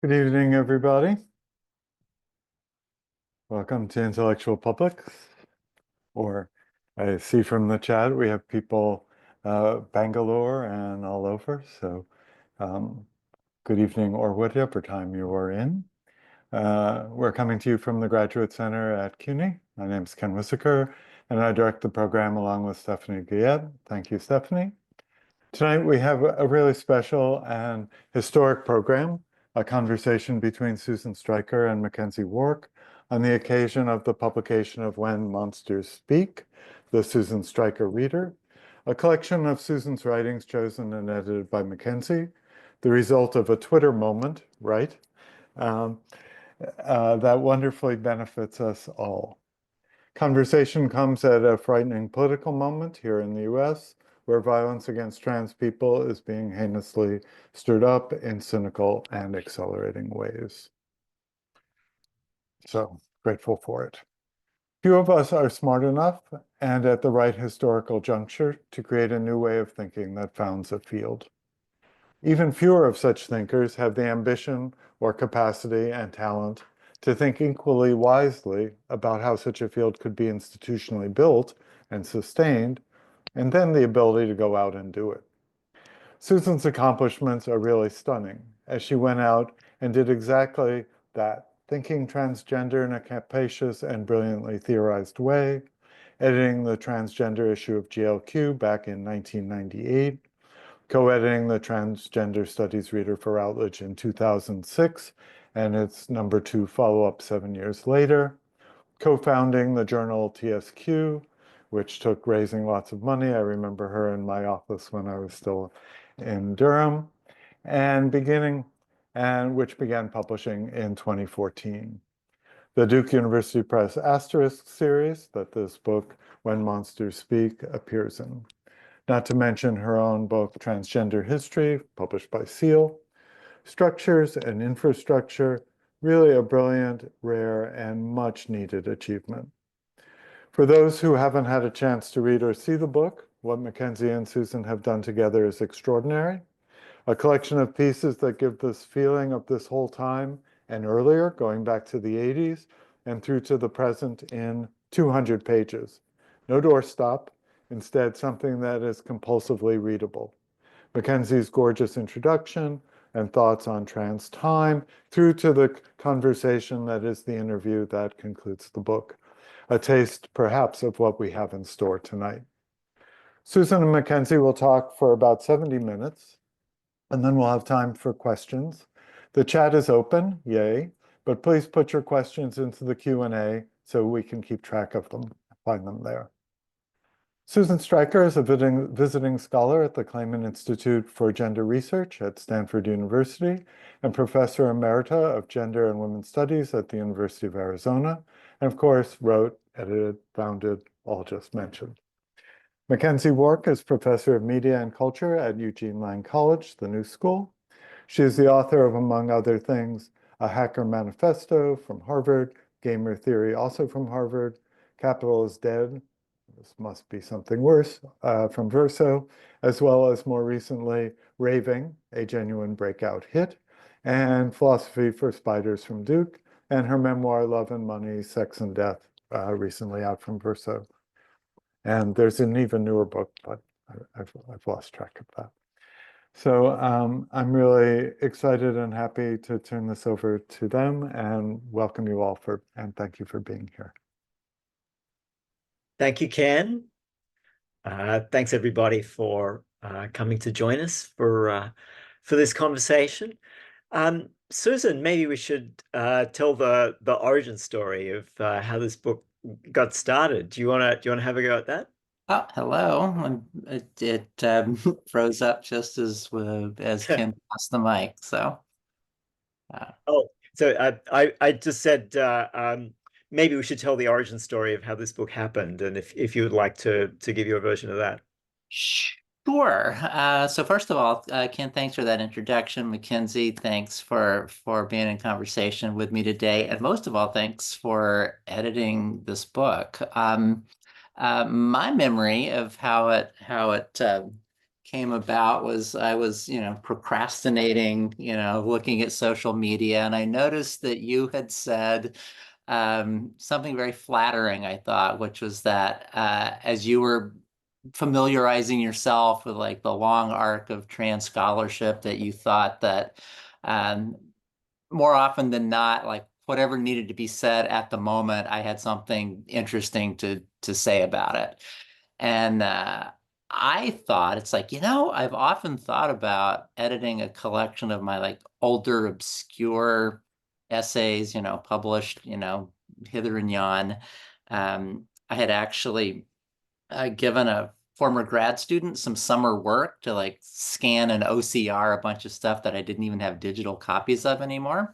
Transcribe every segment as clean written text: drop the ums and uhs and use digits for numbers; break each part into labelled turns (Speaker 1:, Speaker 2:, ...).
Speaker 1: Good evening, everybody. Welcome to Intellectual Publics. Or I see from the chat we have people Bangalore and all over. So um, good evening, or whatever time you are in. We're coming to you from the Graduate Center at CUNY. My name is Ken Wissaker, and I direct the program along with Stephanie Guyette. Thank you, Stephanie. Tonight we have a really special and historic program, a conversation between Susan Stryker and McKenzie Wark on the occasion of the publication of When Monsters Speak, the Susan Stryker Reader, a collection of Susan's writings chosen and edited by McKenzie, the result of a Twitter moment, right? That wonderfully benefits us all. Conversation comes at a frightening political moment here in the US, where violence against trans people is being heinously stirred up in cynical and accelerating ways. So grateful for it. Few of us are smart enough and at the right historical juncture to create a new way of thinking that founds a field. Even fewer of such thinkers have the ambition or capacity and talent to think equally wisely about how such a field could be institutionally built and sustained, and then the ability to go out and do it. Susan's accomplishments are really stunning, as she went out and did exactly that, thinking transgender in a capacious and brilliantly theorized way, editing the transgender issue of GLQ back in 1998, co-editing the Transgender Studies Reader for Routledge in 2006, and its #2 follow-up 7 years later, co-founding the journal TSQ, which took raising lots of money. I remember her in my office when I was still in Durham, and which began publishing in 2014. The Duke University Press Asterisk series that this book, When Monsters Speak, appears in. Not to mention her own book, Transgender History, published by Seal. Structures and Infrastructure, really a brilliant, rare, and much needed achievement. For those who haven't had a chance to read or see the book, what McKenzie and Susan have done together is extraordinary. A collection of pieces that give this feeling of this whole time and earlier, going back to the 80s and through to the present in 200 pages. No doorstop, instead something that is compulsively readable. McKenzie's gorgeous introduction and thoughts on trans time through to the conversation that is the interview that concludes the book. A taste, perhaps, of what we have in store tonight. Susan and McKenzie will talk for about 70 minutes, and then we'll have time for questions. The chat is open, yay, but please put your questions into the Q&A so we can keep track of them, find them there. Susan Stryker is a visiting scholar at the Clayman Institute for Gender Research at Stanford University and Professor Emerita of Gender and Women's Studies at the University of Arizona, and of course wrote, edited, founded, all just mentioned. McKenzie Wark is Professor of Media and Culture at Eugene Lang College, the New School. She is the author of, among other things, A Hacker Manifesto from Harvard, Gamer Theory also from Harvard, Capital is Dead, this must be something worse, from Verso, as well as more recently, Raving, a genuine breakout hit, and Philosophy for Spiders from Duke, and her memoir, Love and Money, Sex and Death, recently out from Verso. And there's an even newer book, but I've lost track of that. So I'm really excited and happy to turn this over to them and welcome you all and thank you for being here.
Speaker 2: Thank you, Ken. Thanks everybody for coming to join us for this conversation. Susan, maybe we should tell the origin story of how this book got started. Do you want to have a go at that?
Speaker 3: Oh, hello. It froze up just as Ken passed the mic. So.
Speaker 2: So I just said maybe we should tell the origin story of how this book happened, and if you would like to give your version of that.
Speaker 3: Sure. So first of all, Ken, thanks for that introduction. McKenzie, thanks for being in conversation with me today, and most of all, thanks for editing this book. My memory of how it came about was I was, procrastinating, looking at social media, and I noticed that you had said something very flattering, I thought, which was that as you were familiarizing yourself with like the long arc of trans scholarship, that you thought that more often than not, like whatever needed to be said at the moment, I had something interesting to say about it. And I thought, it's like, I've often thought about editing a collection of my like older, obscure essays, published, hither and yon. I had actually given a former grad student some summer work to like scan and OCR a bunch of stuff that I didn't even have digital copies of anymore.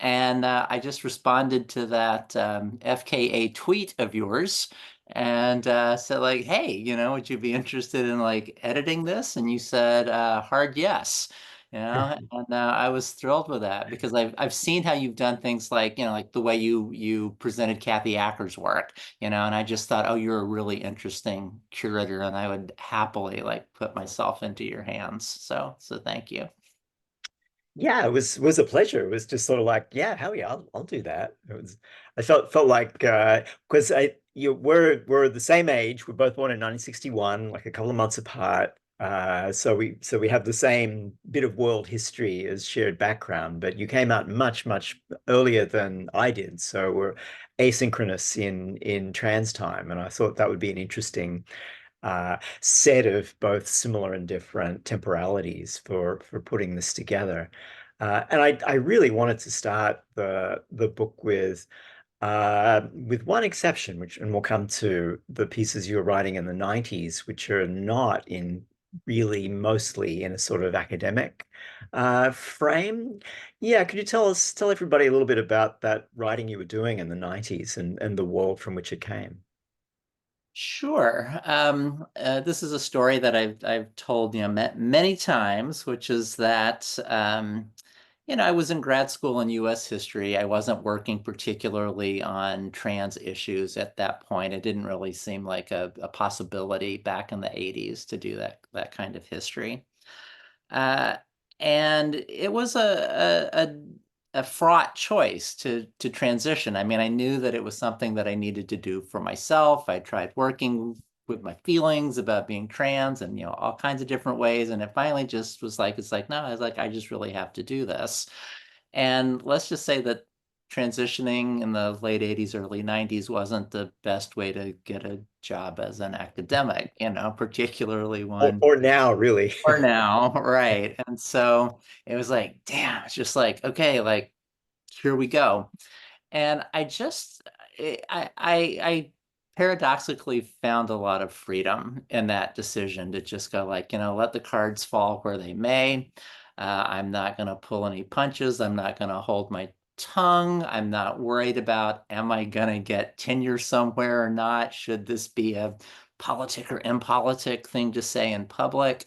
Speaker 3: And I just responded to that FKA tweet of yours and said like, hey, would you be interested in like editing this? And you said hard yes. And I was thrilled with that because I've seen how you've done things like, like the way you presented Kathy Acker's work, and I just thought, oh, you're a really interesting curator, and I would happily like put myself into your hands. So thank you.
Speaker 2: Yeah, it was a pleasure. It was just sort of like, yeah, hell yeah, I'll do that. I felt like because we're the same age. We're both born in 1961, like a couple of months apart. So we have the same bit of world history as shared background, but you came out much earlier than I did. So we're asynchronous in trans time, and I thought that would be an interesting set of both similar and different temporalities for putting this together. And I really wanted to start the book with one exception, and we'll come to the pieces you were writing in the 90s, which are not mostly in a sort of academic frame. Yeah, could you tell everybody a little bit about that writing you were doing in the 90s and the world from which it came?
Speaker 3: Sure. This is a story that I've told many times, which is that I was in grad school in U.S. history. I wasn't working particularly on trans issues at that point. It didn't really seem like a possibility back in the 80s to do that kind of history. Uh, and it was a fraught choice to transition. I mean, I knew that it was something that I needed to do for myself. I tried working with my feelings about being trans and all kinds of different ways, and it finally just was like, it's like, no, I was like, I just really have to do this. And let's just say that transitioning in the late 80s, early 90s wasn't the best way to get a job as an academic, particularly one
Speaker 2: Or now, really.
Speaker 3: or now, right? And so it was like, damn, it's just like, okay, like here we go. And I paradoxically found a lot of freedom in that decision to just go like, let the cards fall where they may. I'm not going to pull any punches. I'm not going to hold my tongue. I'm not worried about, am I going to get tenure somewhere or not? Should this be a politic or impolitic thing to say in public?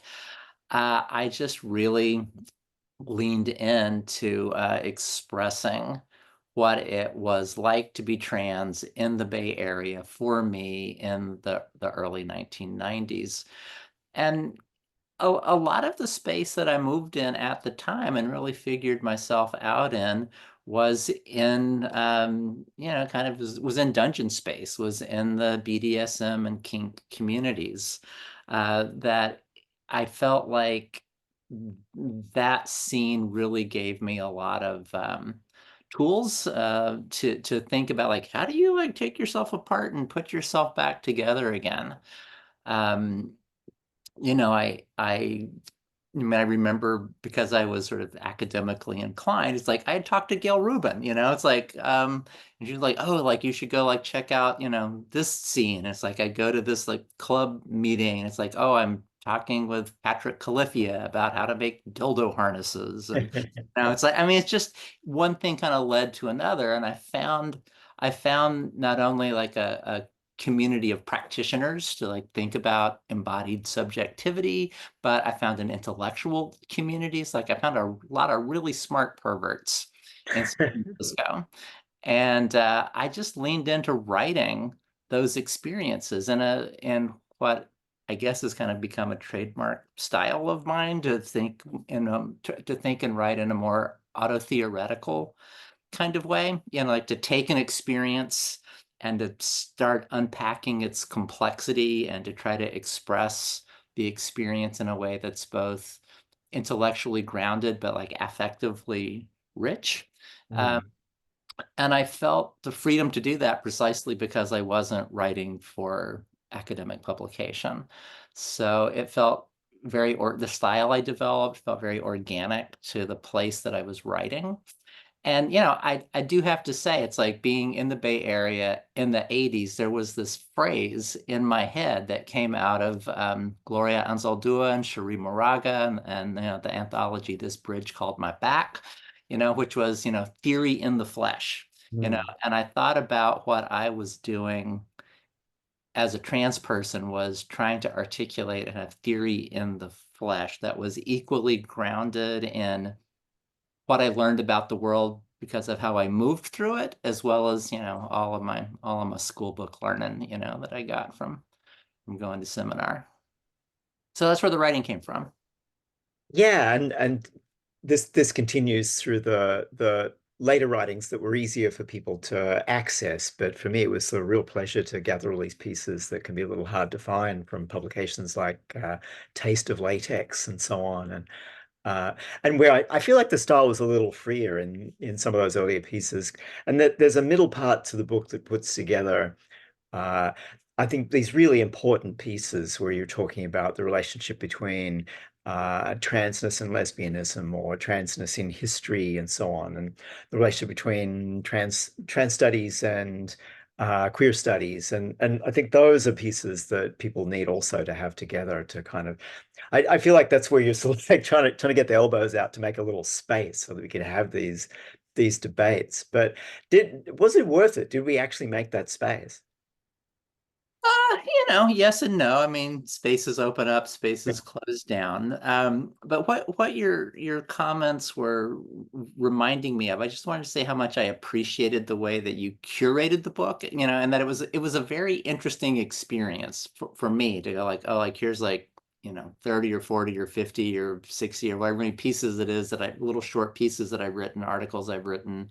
Speaker 3: I just really leaned into expressing what it was like to be trans in the Bay Area for me in the early 1990s. And a lot of the space that I moved in at the time and really figured myself out in was in, kind of was in dungeon space, was in the BDSM and kink communities. That I felt like that scene really gave me a lot of tools to think about, like, how do you like take yourself apart and put yourself back together again? Um, you know, I remember, because I was sort of academically inclined, it's like I had talked to Gail Rubin, it's like, and she's like, oh, like you should go like check out, this scene. It's like I go to this like club meeting, and it's like, oh, I'm talking with Patrick Califia about how to make dildo harnesses. And it's like, I mean, it's just one thing kind of led to another. And I found not only like a community of practitioners to like think about embodied subjectivity, but I found an intellectual community. It's like I found a lot of really smart perverts in San Francisco. And I just leaned into writing those experiences in what I guess has kind of become a trademark style of mine to think to think and write in a more auto-theoretical kind of way, like to take an experience and to start unpacking its complexity and to try to express the experience in a way that's both intellectually grounded but like affectively rich. And I felt the freedom to do that precisely because I wasn't writing for academic publication. So it felt the style I developed felt very organic to the place that I was writing. And, I do have to say, it's like being in the Bay Area in the 80s, there was this phrase in my head that came out of Gloria Anzaldúa and Cherie Moraga and the anthology, This Bridge Called My Back, which was, theory in the flesh, and I thought about what I was doing as a trans person was trying to articulate a theory in the flesh that was equally grounded in what I learned about the world because of how I moved through it, as well as, all of my school book learning, that I got from going to seminar. So that's where the writing came from.
Speaker 2: Yeah, and this continues through the later writings that were easier for people to access. But for me, it was a real pleasure to gather all these pieces that can be a little hard to find from publications like Taste of Latex and so on. And where I feel like the style was a little freer in some of those earlier pieces, and that there's a middle part to the book that puts together, I think, these really important pieces where you're talking about the relationship between transness and lesbianism, or transness in history, and so on, and the relationship between trans studies and queer studies, and I think those are pieces that people need also to have together to kind of. I feel like that's where you're sort of like trying to get the elbows out to make a little space so that we can have these debates. But was it worth it? Did we actually make that space?
Speaker 3: Yes and no. I mean, spaces open up, spaces close down. But what your comments were reminding me of, I just wanted to say how much I appreciated the way that you curated the book, and that it was a very interesting experience for me to go like, oh, like here's like, 30 or 40 or 50 or 60 or whatever many pieces it is little short pieces that I've written, articles I've written,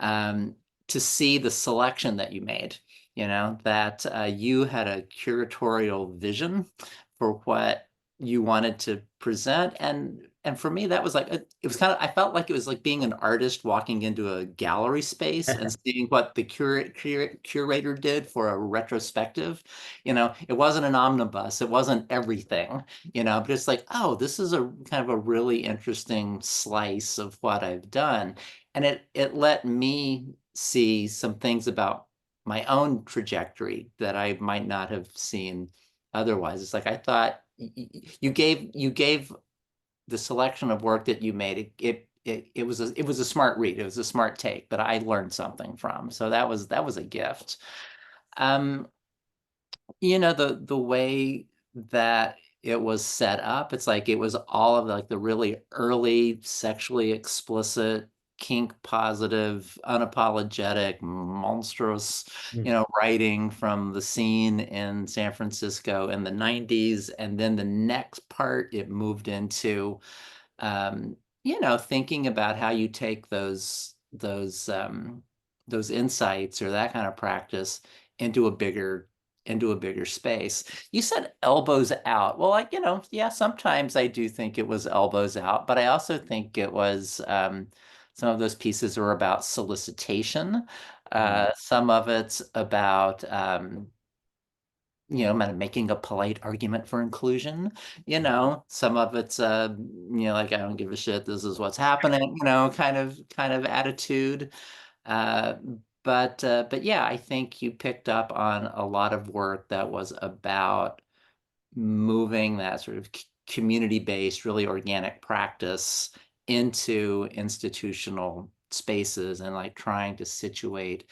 Speaker 3: to see the selection that you made, that you had a curatorial vision for what you wanted to present. And for me, that was like, it was kind of, I felt like it was like being an artist walking into a gallery space and seeing what the curator did for a retrospective. It wasn't an omnibus, it wasn't everything, but it's like, oh, this is a kind of a really interesting slice of what I've done. And it let me see some things about my own trajectory that I might not have seen otherwise. It's like I thought you gave the selection of work that you made. It was a smart read. It was a smart take, but I learned something from. So that was a gift. The way that it was set up, it's like it was all of like the really early sexually explicit, kink positive, unapologetic, monstrous, writing from the scene in San Francisco in the 90s. And then the next part, it moved into, thinking about how you take those insights or that kind of practice into a bigger space. You said elbows out. Well, like, yeah, sometimes I do think it was elbows out, but I also think it was some of those pieces are about solicitation. Some of it's about making a polite argument for inclusion. Some of it's like, I don't give a shit, this is what's happening, kind of attitude. But yeah, I think you picked up on a lot of work that was about moving that sort of community-based, really organic practice into institutional spaces and like trying to situate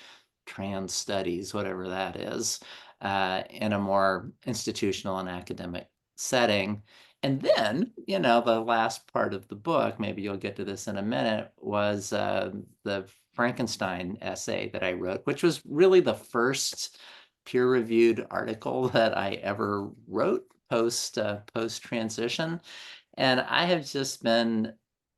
Speaker 3: trans studies, whatever that is, in a more institutional and academic setting. And then, the last part of the book, maybe you'll get to this in a minute, was the Frankenstein essay that I wrote, which was really the first peer-reviewed article that I ever wrote. post transition, and I have just been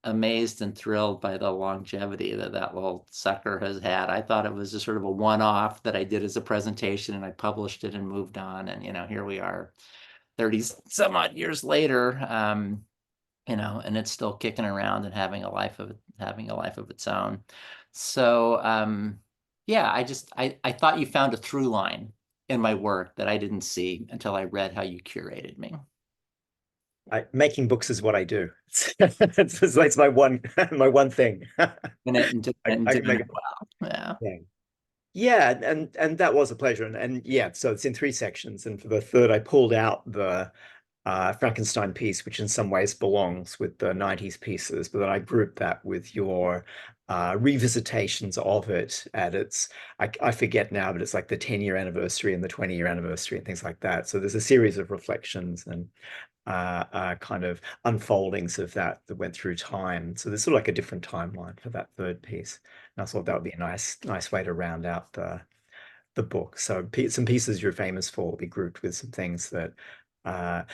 Speaker 3: amazed and thrilled by the longevity that that little sucker has had. I thought it was just sort of a one-off that I did as a presentation, and I published it and moved on, and here we are 30 some odd years later, and it's still kicking around and having a life of its own. So yeah, I thought you found a through line in my work that I didn't see until I read how you curated me.
Speaker 2: Making books is what I do. It's my one thing.
Speaker 3: And
Speaker 2: I can make it
Speaker 3: well. Yeah.
Speaker 2: Yeah, and that was a pleasure. And yeah, so it's in 3 sections. And for the third, I pulled out the Frankenstein piece, which in some ways belongs with the 90s pieces, but then I grouped that with your revisitations of it at its, I forget now, but it's like the 10-year anniversary and the 20-year anniversary and things like that. So there's a series of reflections and kind of unfoldings of that went through time. So there's sort of like a different timeline for that third piece. And I thought that would be a nice way to round out the book. So some pieces you're famous for will be grouped with some things that are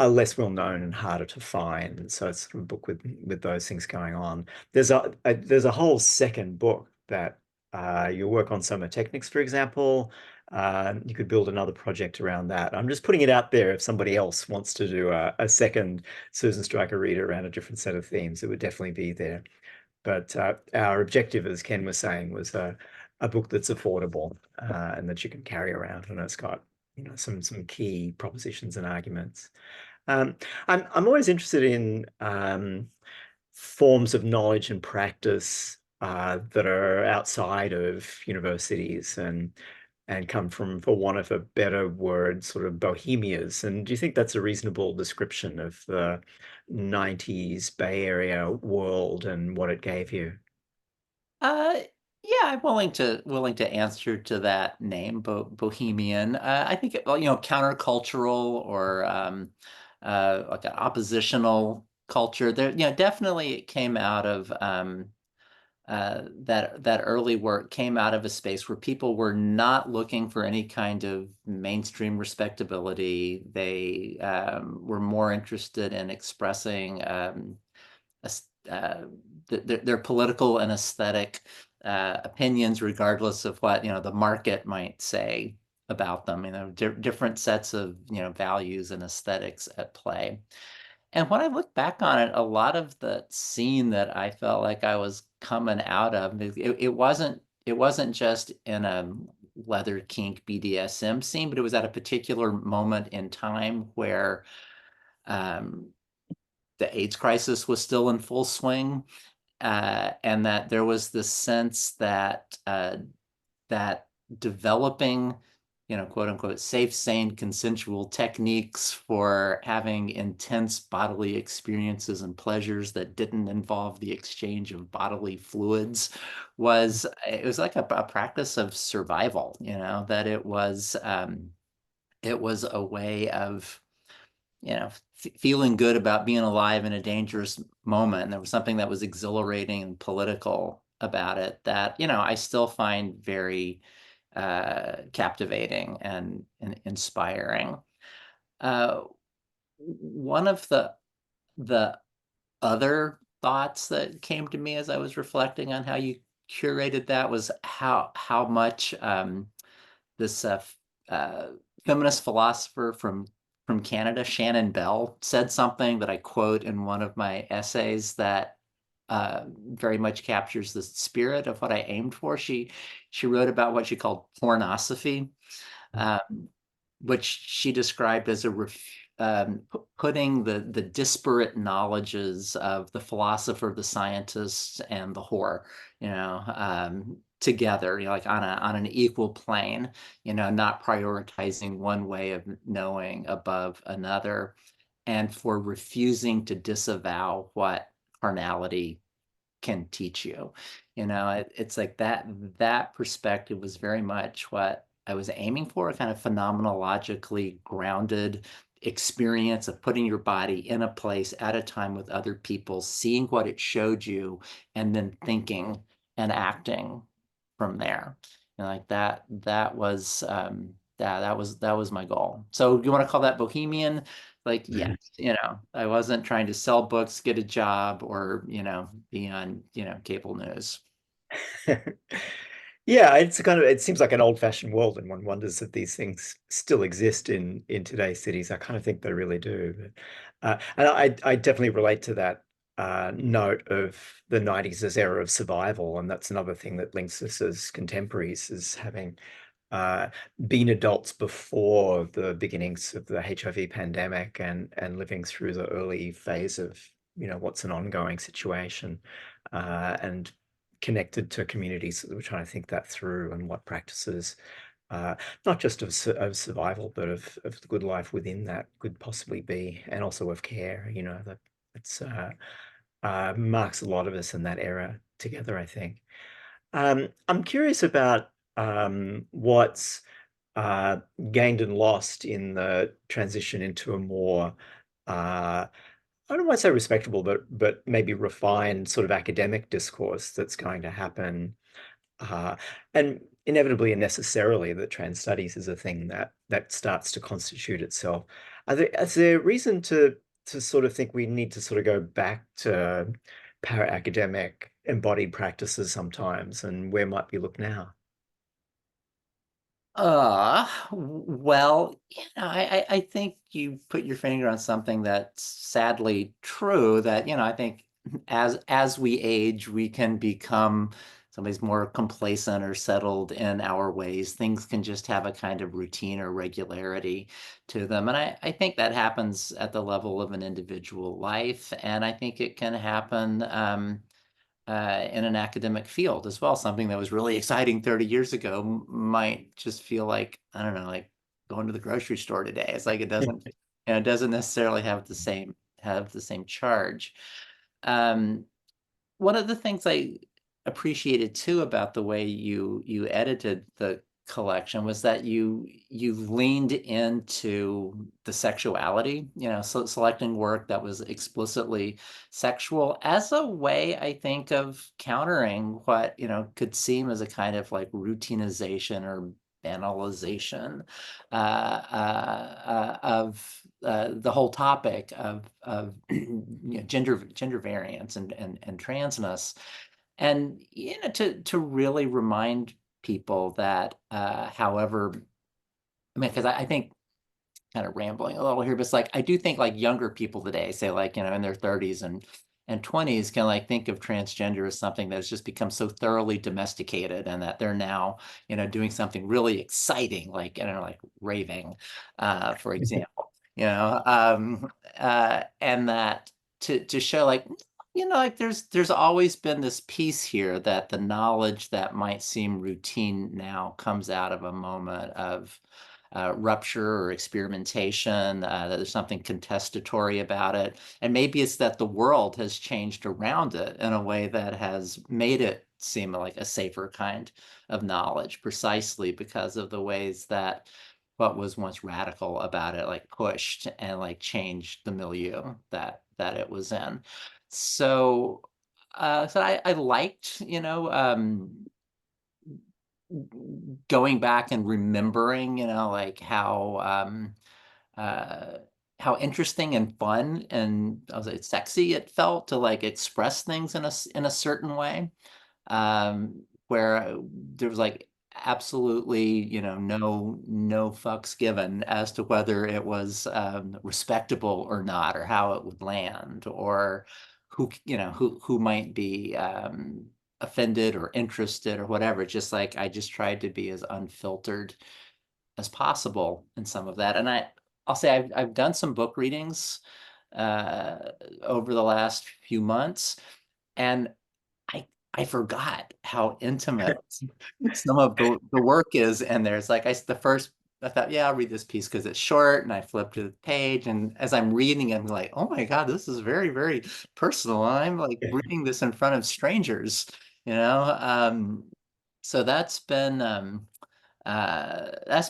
Speaker 2: less well known and harder to find. So it's sort of a book with those things going on. There's a whole second book that you work on techniques, for example. You could build another project around that. I'm just putting it out there. If somebody else wants to do a second Susan Stryker reader around a different set of themes, it would definitely be there. But our objective, as Ken was saying, was a book that's affordable and that you can carry around, and it's got some key propositions and arguments. I'm always interested in forms of knowledge and practice that are outside of universities and come from, for want of a better word, sort of bohemias. And do you think that's a reasonable description of the 90s Bay Area world and what it gave you?
Speaker 3: Yeah, I'm willing to answer to that name, Bohemian. I think countercultural or like an oppositional culture. There, definitely it came out of that early work came out of a space where people were not looking for any kind of mainstream respectability. They were more interested in expressing their political and aesthetic opinions, regardless of what the market might say about them. Different sets of values and aesthetics at play. And when I look back on it, a lot of the scene that I felt like I was coming out of, it wasn't just in a leather kink BDSM scene, but it was at a particular moment in time where the AIDS crisis was still in full swing, and that there was this sense that that developing, quote unquote, safe, sane, consensual techniques for having intense bodily experiences and pleasures that didn't involve the exchange of bodily fluids was like a practice of survival. That it was a way of feeling good about being alive in a dangerous moment. And there was something that was exhilarating and political about it that, I still find very captivating and inspiring. One of the other thoughts that came to me as I was reflecting on how you curated that was how much this feminist philosopher from Canada, Shannon Bell, said something that I quote in one of my essays that very much captures the spirit of what I aimed for. She wrote about what she called pornosophy, which she described as putting the disparate knowledges of the philosopher, the scientist, and the whore, together, like on an equal plane, not prioritizing one way of knowing above another, and for refusing to disavow what carnality can teach you. It's like that perspective was very much what I was aiming for, a kind of phenomenologically grounded experience of putting your body in a place at a time with other people, seeing what it showed you, and then thinking and acting from there. Like that was that was my goal. So you want to call that Bohemian? Like, yes, I wasn't trying to sell books, get a job, or, be on, cable news.
Speaker 2: Yeah, it seems like an old-fashioned world, and one wonders if these things still exist in today's cities. I kind of think they really do. And I definitely relate to that note of the 90s as era of survival, and that's another thing that links us as contemporaries, is having been adults before the beginnings of the HIV pandemic, and living through the early phase of what's an ongoing situation, and connected to communities that were trying to think that through, and what practices, not just of survival, but of the good life within that could possibly be, and also of care. That it's marks a lot of us in that era together, I think. I'm curious about what's gained and lost in the transition into a more, I don't want to say respectable, but maybe refined sort of academic discourse that's going to happen, and inevitably and necessarily that trans studies is a thing that starts to constitute itself. Is there reason to sort of think we need to sort of go back to para-academic embodied practices sometimes, and where might we look now?
Speaker 3: Well, I think you put your finger on something that's sadly true, that, I think as we age, we can become somebody's more complacent or settled in our ways. Things can just have a kind of routine or regularity to them. And I think that happens at the level of an individual life. And I think it can happen in an academic field as well. Something that was really exciting 30 years ago might just feel like, I don't know, like going to the grocery store today. It's like it doesn't necessarily have the same charge. One of the things I appreciated too about the way you edited the collection was that you leaned into the sexuality, so selecting work that was explicitly sexual as a way, I think, of countering what could seem as a kind of like routinization or banalization of the whole topic of gender variance and transness, and to really remind people that however, I mean, because I think, kind of rambling a little here, but it's like I do think like younger people today, say like in their 30s and 20s, can like think of transgender as something that has just become so thoroughly domesticated, and that they're now doing something really exciting, like like raving, for example, and that to show like like there's always been this piece here, that the knowledge that might seem routine now comes out of a moment of rupture or experimentation, that there's something contestatory about it. And maybe it's that the world has changed around it in a way that has made it seem like a safer kind of knowledge, precisely because of the ways that what was once radical about it like pushed and like changed the milieu that it was in. So I liked, going back and remembering, like how interesting and fun and I was like sexy it felt to like express things in a certain way, where there was like absolutely, no fucks given as to whether it was respectable or not, or how it would land, or who might be offended or interested or whatever. Just like I just tried to be as unfiltered as possible in some of that. And I'll say I've done some book readings uh, over the last few months, and I forgot how intimate some of the work is. And there's like the first, I thought, yeah, I'll read this piece because it's short, and I flipped to the page, and as I'm reading it, I'm like, oh my God, this is very, very personal. I'm like reading this in front of strangers, you know. So that's been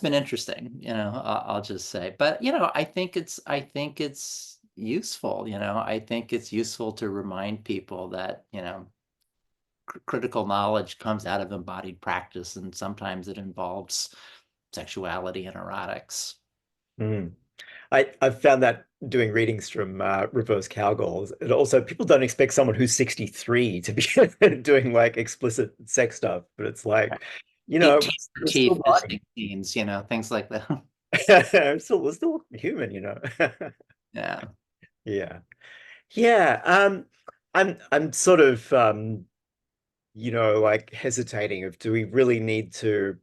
Speaker 3: interesting, I'll just say. But I think it's useful, I think it's useful to remind people that, critical knowledge comes out of embodied practice, and sometimes it involves sexuality and erotics.
Speaker 2: Mm. I've found that doing readings from reverse cowgirls, and also people don't expect someone who's 63 to be doing like explicit sex stuff, but it's like, you know, we're
Speaker 3: Teeth,
Speaker 2: still body.
Speaker 3: scenes, you know, things like that.
Speaker 2: we're still human, you know.
Speaker 3: Yeah.
Speaker 2: Yeah. Yeah. I'm sort of you know, like hesitating of, do we really need to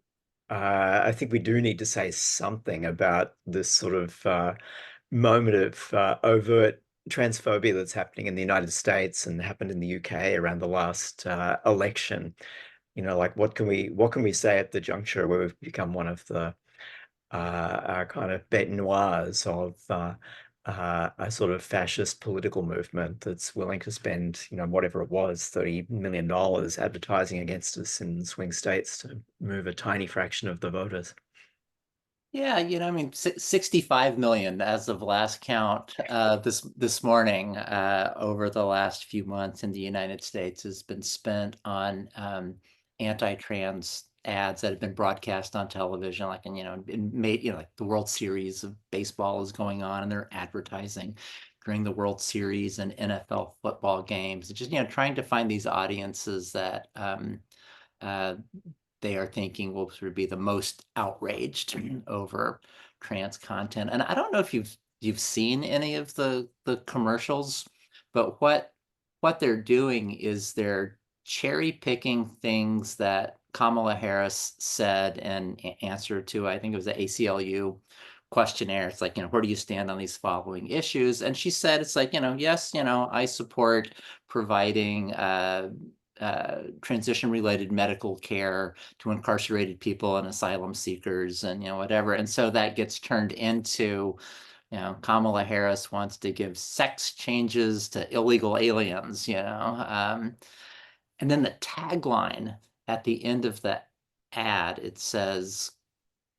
Speaker 2: I think we do need to say something about this sort of moment of overt transphobia that's happening in the United States and happened in the UK around the last election. You know, like what can we say at the juncture where we've become one of the kind of bête noirs of a sort of fascist political movement that's willing to spend, you know, whatever it was, $30 million advertising against us in swing states to move a tiny fraction of the voters.
Speaker 3: Yeah, you know, I mean, 65 million as of last count this morning over the last few months in the United States has been spent on anti-trans ads that have been broadcast on television, like, and, you know, made, you know, like the World Series of baseball is going on and they're advertising during the World Series and NFL football games. Just, you know, trying to find these audiences that uh, they are thinking will sort of be the most outraged over trans content. And I don't know if you've seen any of the commercials, but what they're doing is they're cherry picking things that Kamala Harris said in answer to, I think it was the ACLU questionnaire. It's like, you know, where do you stand on these following issues? And she said, it's like, you know, yes, you know, I support providing transition-related medical care to incarcerated people and asylum seekers and, you know, whatever. And so that gets turned into, you know, Kamala Harris wants to give sex changes to illegal aliens, you know. And then the tagline at the end of the ad, it says,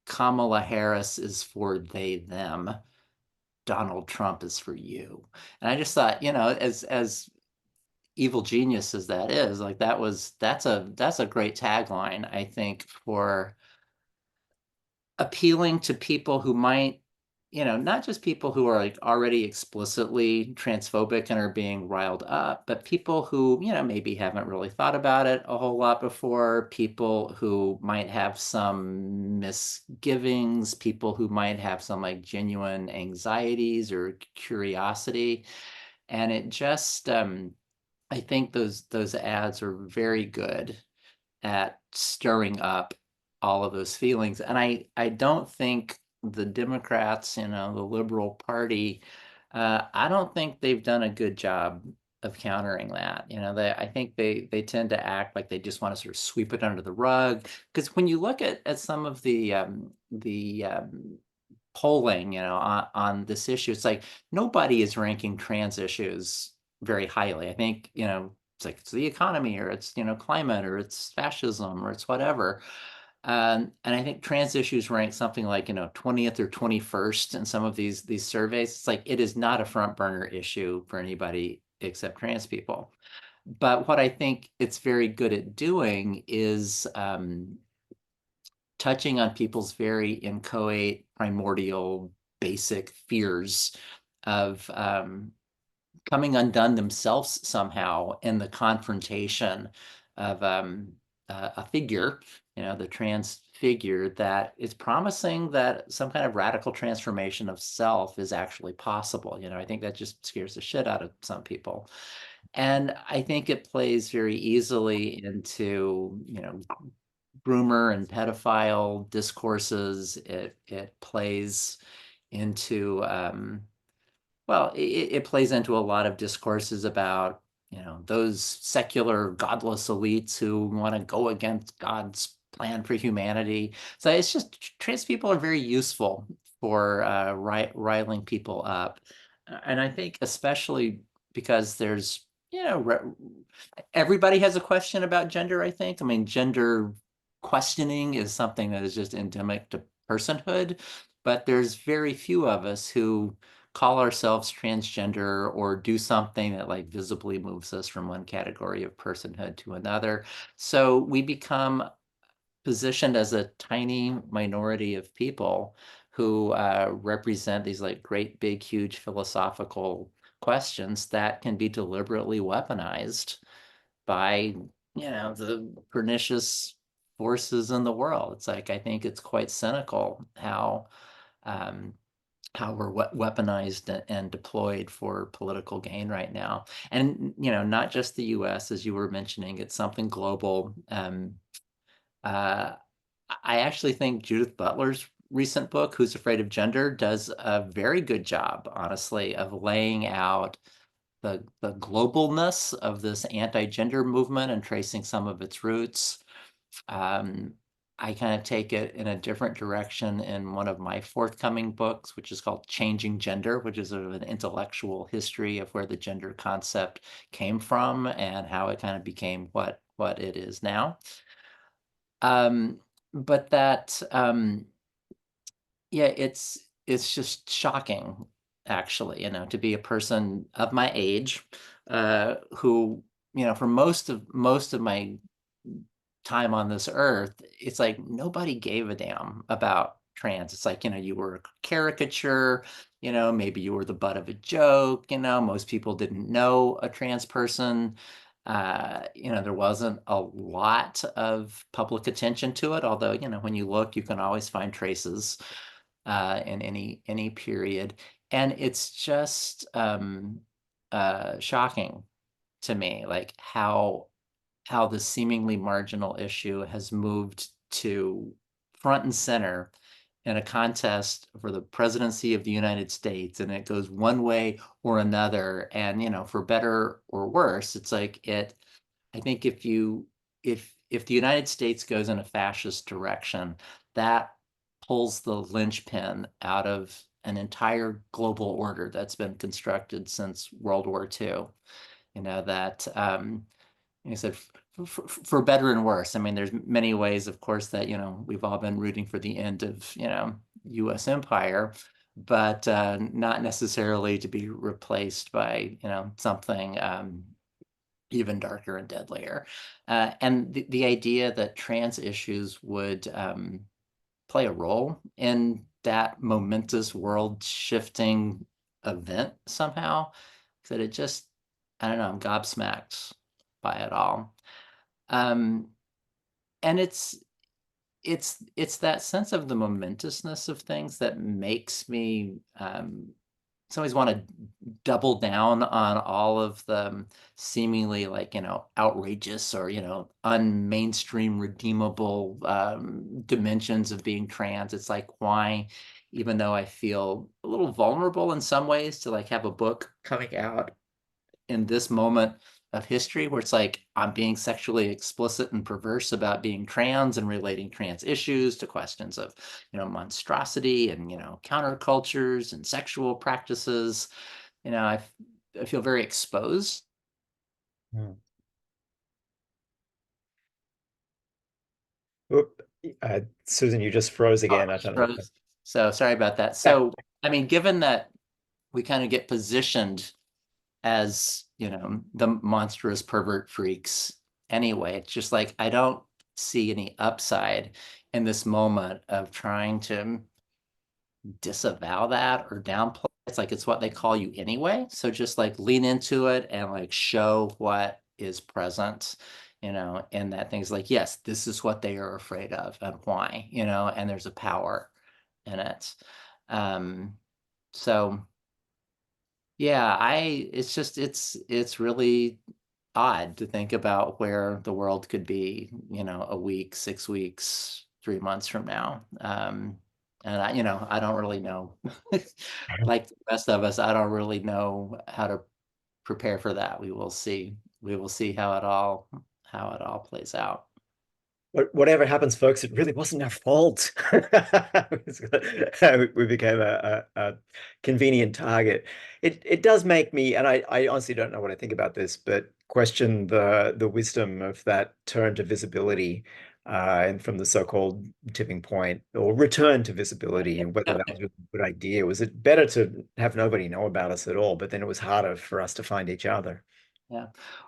Speaker 3: Kamala Harris is for they, them. Donald Trump is for you. And I just thought, you know, as evil genius as that is, like that's a great tagline, I think, for appealing to people who might, you know, not just people who are like already explicitly transphobic and are being riled up, but people who, you know, maybe haven't really thought about it a whole lot before, people who might have some misgivings, people who might have some like genuine anxieties or curiosity. And it just I think those ads are very good at stirring up all of those feelings. And I don't think the Democrats, you know, the Liberal Party, I don't think they've done a good job of countering that. You know, I think they tend to act like they just want to sort of sweep it under the rug. Because when you look at some of the polling, you know, on this issue, it's like nobody is ranking trans issues very highly. I think, you know, it's like it's the economy or it's, you know, climate or it's fascism or it's whatever. And I think trans issues rank something like, you know, 20th or 21st in some of these surveys. It's like it is not a front burner issue for anybody except trans people. But what I think it's very good at doing is touching on people's very inchoate, primordial, basic fears of coming undone themselves somehow in the confrontation of a figure, you know, the trans figure that is promising that some kind of radical transformation of self is actually possible. You know, I think that just scares the shit out of some people. And I think it plays very easily into, you know, groomer and pedophile discourses. It plays into well, it plays into a lot of discourses about, you know, those secular godless elites who want to go against God's plan for humanity. So it's just trans people are very useful for riling people up. And I think especially because there's, you know, everybody has a question about gender, I think. I mean, gender questioning is something that is just endemic to personhood, but there's very few of us who call ourselves transgender or do something that like visibly moves us from one category of personhood to another. So we become positioned as a tiny minority of people who represent these like great, big, huge philosophical questions that can be deliberately weaponized by, the pernicious forces in the world. It's like, I think it's quite cynical um, how we're weaponized and deployed for political gain right now. And, not just the US, as you were mentioning, it's something global. Uh, I actually think Judith Butler's recent book, Who's Afraid of Gender, does a very good job, honestly, of laying out the globalness of this anti-gender movement and tracing some of its roots. I kind of take it in a different direction in one of my forthcoming books, which is called Changing Gender, which is sort of an intellectual history of where the gender concept came from and how it kind of became what it is now. But that, yeah, it's just shocking, actually, to be a person of my age, who, for most of my time on this earth, it's like nobody gave a damn about trans. It's like, you were a caricature, maybe you were the butt of a joke, most people didn't know a trans person. There wasn't a lot of public attention to it, although, when you look, you can always find traces in any period. And it's just shocking to me, like how the seemingly marginal issue has moved to front and center in a contest for the presidency of the United States, and it goes one way or another. And for better or worse, it's like I think if the United States goes in a fascist direction, that pulls the linchpin out of an entire global order that's been constructed since World War II. That like I said, for better and worse. I mean, there's many ways, of course, that, we've all been rooting for the end of, US empire, but not necessarily to be replaced by, something even darker and deadlier. And the idea that trans issues would play a role in that momentous world shifting event somehow, that it just, I don't know, I'm gobsmacked by it all. And it's that sense of the momentousness of things that makes me always want to double down on all of the seemingly like, outrageous or, unmainstream redeemable dimensions of being trans. It's like, why, even though I feel a little vulnerable in some ways to like have a book coming out in this moment of history where it's like I'm being sexually explicit and perverse about being trans and relating trans issues to questions of, monstrosity and, countercultures and sexual practices, I feel very exposed.
Speaker 2: Oop, Susan, you just froze again. I don't know.
Speaker 3: So sorry about that. So, I mean, given that we kind of get positioned as, the monstrous pervert freaks anyway, it's just like I don't see any upside in this moment of trying to disavow that or downplay. It's like it's what they call you anyway. So just like lean into it and like show what is present, and that thing's like, yes, this is what they are afraid of and why, and there's a power in it. So yeah, it's really odd to think about where the world could be, a week, 6 weeks, 3 months from now. And I don't really know, like the rest of us, I don't really know how to prepare for that. We will see. We will see how it all plays out.
Speaker 2: Whatever happens, folks, it really wasn't our fault. We became a convenient target. It does make me, and I honestly don't know what I think about this, but question the wisdom of that turn to visibility and from the so-called tipping point or return to visibility, and whether that was a good idea. Was it better to have nobody know about us at all, but then it was harder for us to find each other?
Speaker 3: Yeah.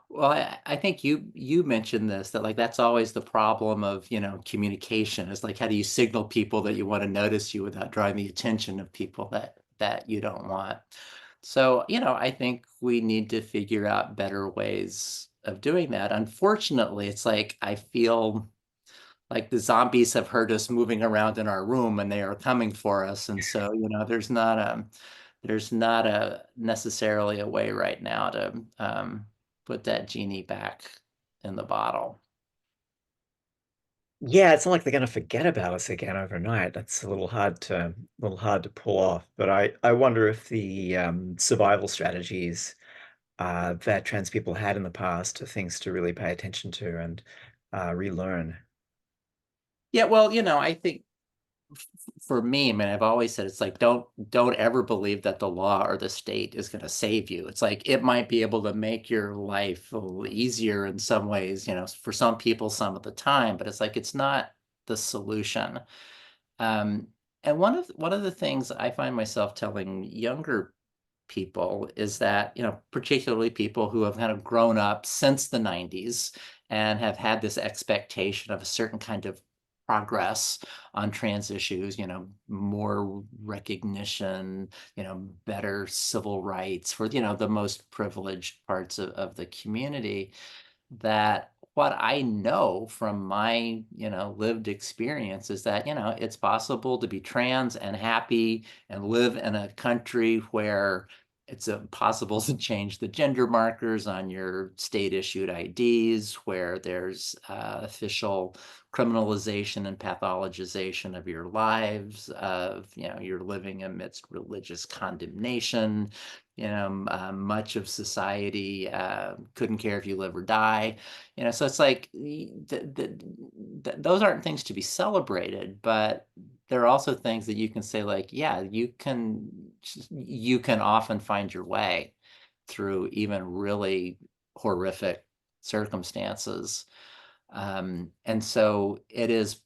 Speaker 3: Well, I think you mentioned this, that like that's always the problem of, communication, is like how do you signal people that you want to notice you without drawing the attention of people that you don't want. So, I think we need to figure out better ways of doing that. Unfortunately, it's like I feel like the zombies have heard us moving around in our room and they are coming for us. And so, there's not a necessarily a way right now to put that genie back in the bottle.
Speaker 2: Yeah, it's not like they're going to forget about us again overnight. That's a little hard to pull off. But I wonder if the survival strategies that trans people had in the past are things to really pay attention to and relearn.
Speaker 3: Yeah, well, I think for me, I mean, I've always said it's like don't ever believe that the law or the state is going to save you. It's like it might be able to make your life a little easier in some ways, for some people some of the time, but it's like it's not the solution. Um, and one of the things I find myself telling younger people is that, particularly people who have kind of grown up since the 90s and have had this expectation of a certain kind of progress on trans issues, more recognition, better civil rights for, the most privileged parts of the community, that what I know from my, lived experience is that, it's possible to be trans and happy and live in a country where it's possible to change the gender markers on your state issued IDs, where there's official criminalization and pathologization of your lives, of, you're living amidst religious condemnation. Much of society couldn't care if you live or die. So it's like those aren't things to be celebrated, but there are also things that you can say like, yeah, you can often find your way through even really horrific circumstances. And so it is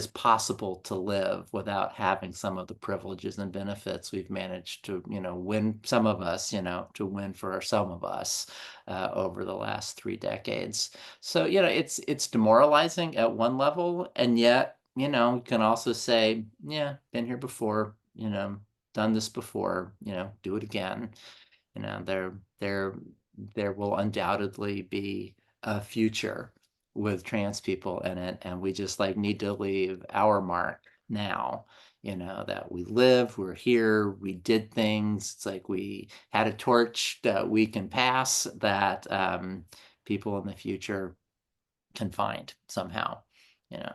Speaker 3: possible to live without having some of the privileges and benefits we've managed to, win some of us, to win for some of us over the last 3 decades. So, it's demoralizing at one level, and yet, you can also say, yeah, been here before, done this before, do it again. There will undoubtedly be a future with trans people in it, and we just like need to leave our mark now. That we live, we're here, we did things. It's like we had a torch that we can pass, that people in the future can find somehow. You know.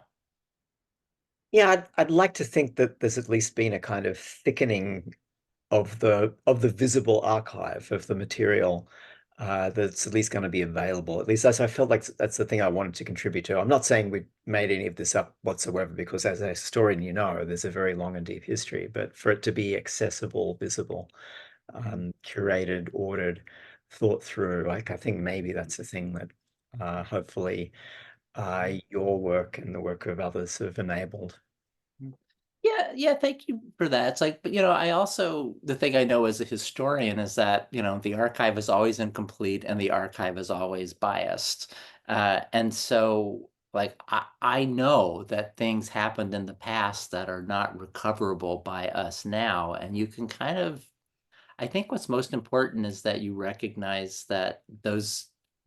Speaker 2: Yeah, I'd like to think that there's at least been a kind of thickening of the visible archive of the material that's at least going to be available. At least I felt like that's the thing I wanted to contribute to. I'm not saying we made any of this up whatsoever, because as a historian, there's a very long and deep history. But for it to be accessible, visible, curated, ordered, thought through, like I think maybe that's the thing that hopefully your work and the work of others have enabled.
Speaker 3: Yeah, thank you for that. It's like, but I also, the thing I know as a historian is that, the archive is always incomplete and the archive is always biased. And so like I know that things happened in the past that are not recoverable by us now. And you can kind of, I think what's most important is that you recognize that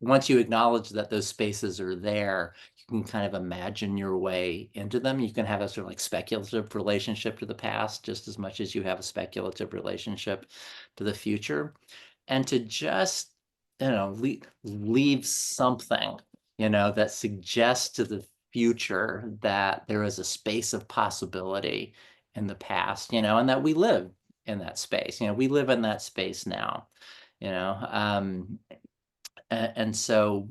Speaker 3: once you acknowledge that those spaces are there, you can kind of imagine your way into them. You can have a sort of like speculative relationship to the past just as much as you have a speculative relationship to the future. And to just, leave something, that suggests to the future that there is a space of possibility in the past, and that we live in that space. We live in that space now, you know. And so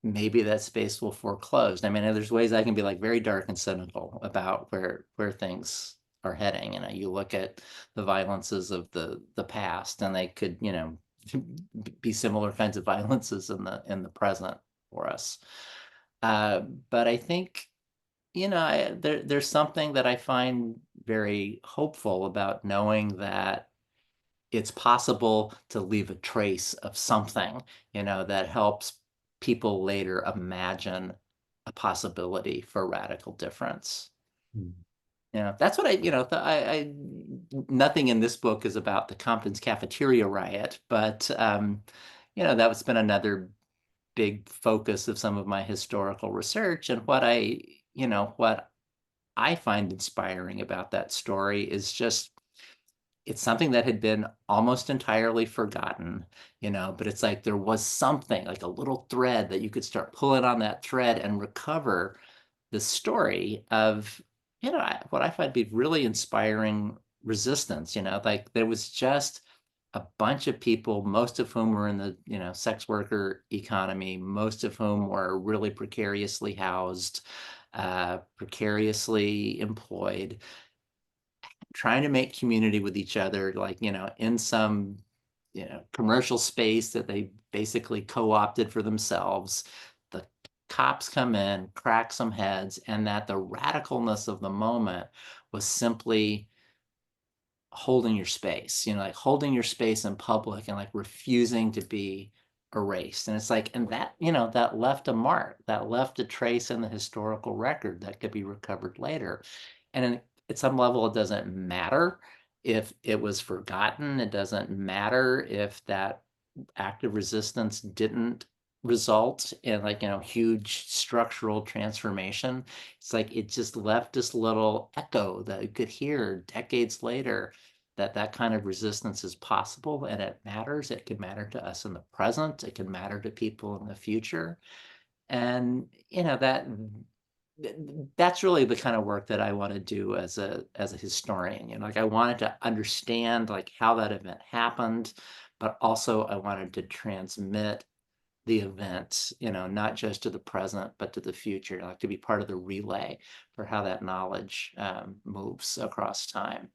Speaker 3: maybe that space will foreclose. I mean, there's ways I can be like very dark and cynical about where things are heading. You look at the violences of the past, and they could, be similar kinds of violences in the present for us. But I think, there's something that I find very hopeful about knowing that it's possible to leave a trace of something, that helps people later imagine a possibility for radical difference. That's what nothing in this book is about the Compton's cafeteria riot, but that's been another big focus of some of my historical research. And what I find inspiring about that story is just, it's something that had been almost entirely forgotten, but it's like there was something, like a little thread that you could start pulling on that thread and recover the story of, what I find to be really inspiring resistance, like there was just a bunch of people, most of whom were in the, sex worker economy, most of whom were really precariously housed, precariously employed, trying to make community with each other, like, in some, commercial space that they basically co-opted for themselves. The cops come in, crack some heads, and that the radicalness of the moment was simply holding your space, like holding your space in public and like refusing to be erased. And it's like, and that, that left a mark, that left a trace in the historical record that could be recovered later. And at some level, it doesn't matter if it was forgotten. It doesn't matter if that act of resistance didn't result in like, huge structural transformation. It's like it just left this little echo that you could hear decades later, that kind of resistance is possible and it matters. It can matter to us in the present. It can matter to people in the future. And, that's really the kind of work that I want to do as a historian. Like I wanted to understand like how that event happened, but also I wanted to transmit the event, not just to the present, but to the future, like to be part of the relay for how that knowledge moves across time.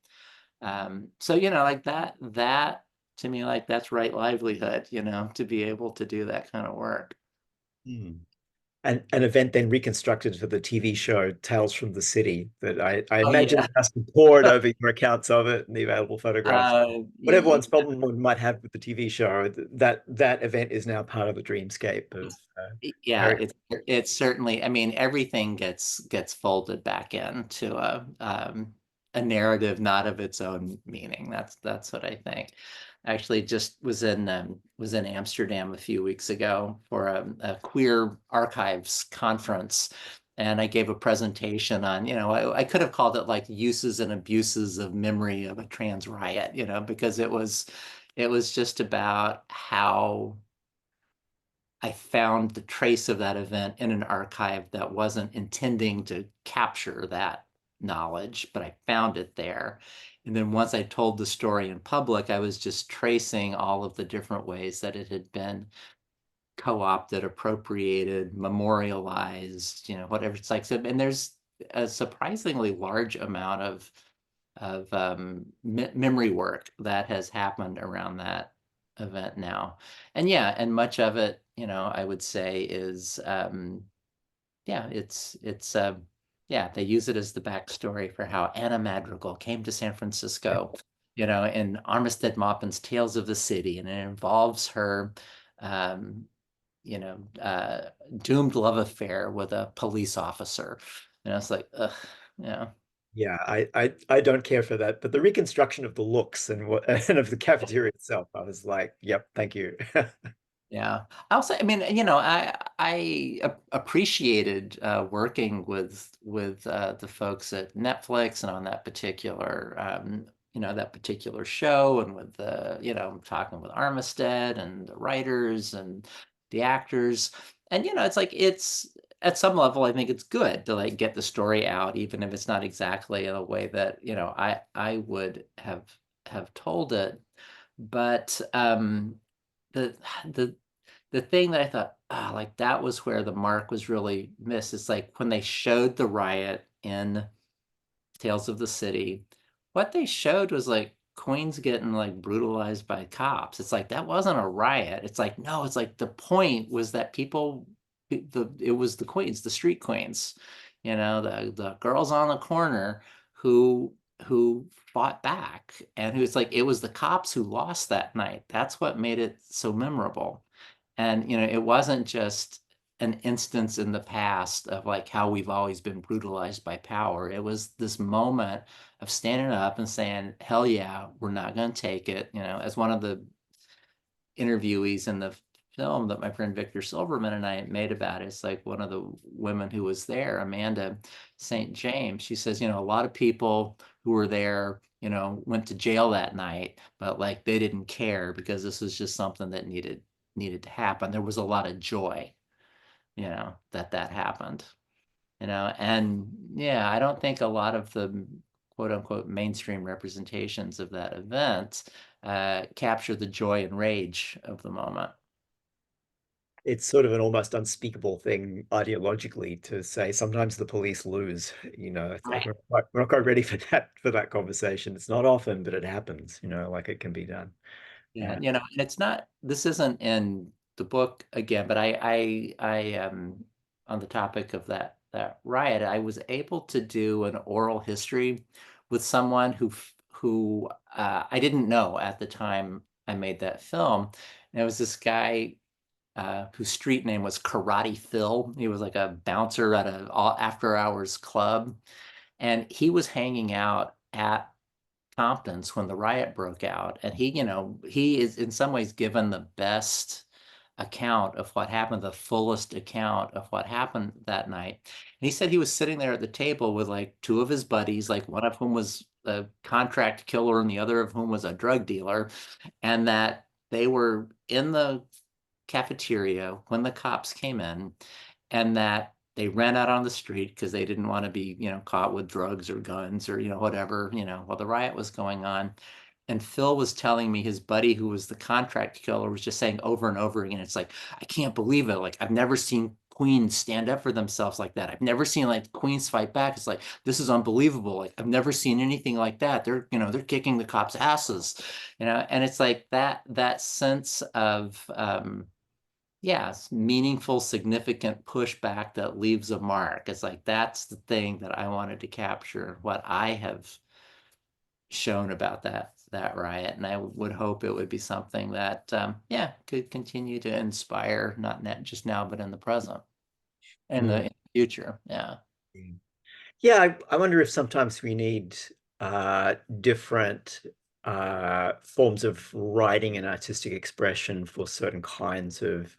Speaker 3: So, like that to me, like that's right livelihood, to be able to do that kind of work.
Speaker 2: And an event then reconstructed for the TV show Tales from the City that I imagine
Speaker 3: Yeah.
Speaker 2: has poured over your accounts of it and the available photographs. Whatever one's problem might have with the TV show, that event is now part of the dreamscape of
Speaker 3: yeah, it's certainly, I mean, everything gets folded back into a narrative not of its own meaning. That's what I think. Actually, just was in Amsterdam a few weeks ago for a queer archives conference, and I gave a presentation on, I could have called it like uses and abuses of memory of a trans riot, because it was just about how I found the trace of that event in an archive that wasn't intending to capture that knowledge, but I found it there. And then once I told the story in public, I was just tracing all of the different ways that it had been co-opted, appropriated, memorialized, whatever it's like. So, and there's a surprisingly large amount of memory work that has happened around that event now. And yeah, and much of it, I would say is, yeah, they use it as the backstory for how Anna Madrigal came to San Francisco, in Armistead Maupin's Tales of the City, and it involves her, doomed love affair with a police officer. It's like, ugh,
Speaker 2: Yeah, I don't care for that, but the reconstruction of the looks and and of the cafeteria itself, I was like, yep, thank you.
Speaker 3: Yeah, I'll say, I mean, I appreciated working with the folks at Netflix and on that particular show, and with talking with Armistead and the writers and the actors, and it's like it's at some level I think it's good to like get the story out, even if it's not exactly in a way that I would have told it, but the the the thing that I thought, like that was where the mark was really missed. It's like when they showed the riot in Tales of the City, what they showed was like queens getting like brutalized by cops. It's like that wasn't a riot. It's like, no, it's like the point was that people, it was the queens, the street queens, the girls on the corner who who fought back, and who's like, it was the cops who lost that night. That's what made it so memorable. And, you know, it wasn't just an instance in the past of like how we've always been brutalized by power. It was this moment of standing up and saying, hell yeah, we're not going to take it. You know, as one of the interviewees in the film that my friend Victor Silverman and I made about it, it's like one of the women who was there, Amanda St. James, she says, you know, a lot of people who were there, you know, went to jail that night, but like they didn't care because this was just something that needed to happen. There was a lot of joy, you know, that happened, you know. And yeah, I don't think a lot of the quote unquote mainstream representations of that event capture the joy and rage of the moment.
Speaker 2: It's sort of an almost unspeakable thing ideologically to say sometimes the police lose, you know. It's like we're not quite ready for that conversation. It's not often, but it happens, you know, like it can be done.
Speaker 3: Yeah, you know, and it's not, this isn't in the book again, but I on the topic of that riot, I was able to do an oral history with someone who I didn't know at the time I made that film. And it was this guy whose street name was Karate Phil. He was like a bouncer at a after hours club, and he was hanging out at Compton's when the riot broke out. And he, you know, he is in some ways given the best account of what happened, the fullest account of what happened that night. And he said he was sitting there at the table with like two of his buddies, like one of whom was a contract killer and the other of whom was a drug dealer, and that they were in the cafeteria when the cops came in, and that they ran out on the street because they didn't want to be, you know, caught with drugs or guns or, you know, whatever, you know, while the riot was going on. And Phil was telling me his buddy, who was the contract killer, was just saying over and over again, it's like, I can't believe it. Like, I've never seen queens stand up for themselves like that. I've never seen like queens fight back. It's like, this is unbelievable. Like, I've never seen anything like that. They're, you know, they're kicking the cops' asses, you know. And it's like that sense of, yes, meaningful, significant pushback that leaves a mark. It's like, that's the thing that I wanted to capture, what I have shown about that riot. And I would hope it would be something that, yeah, could continue to inspire, not just now, but in the present, in the future. Yeah.
Speaker 2: Yeah, I wonder if sometimes we need different forms of writing and artistic expression for certain kinds of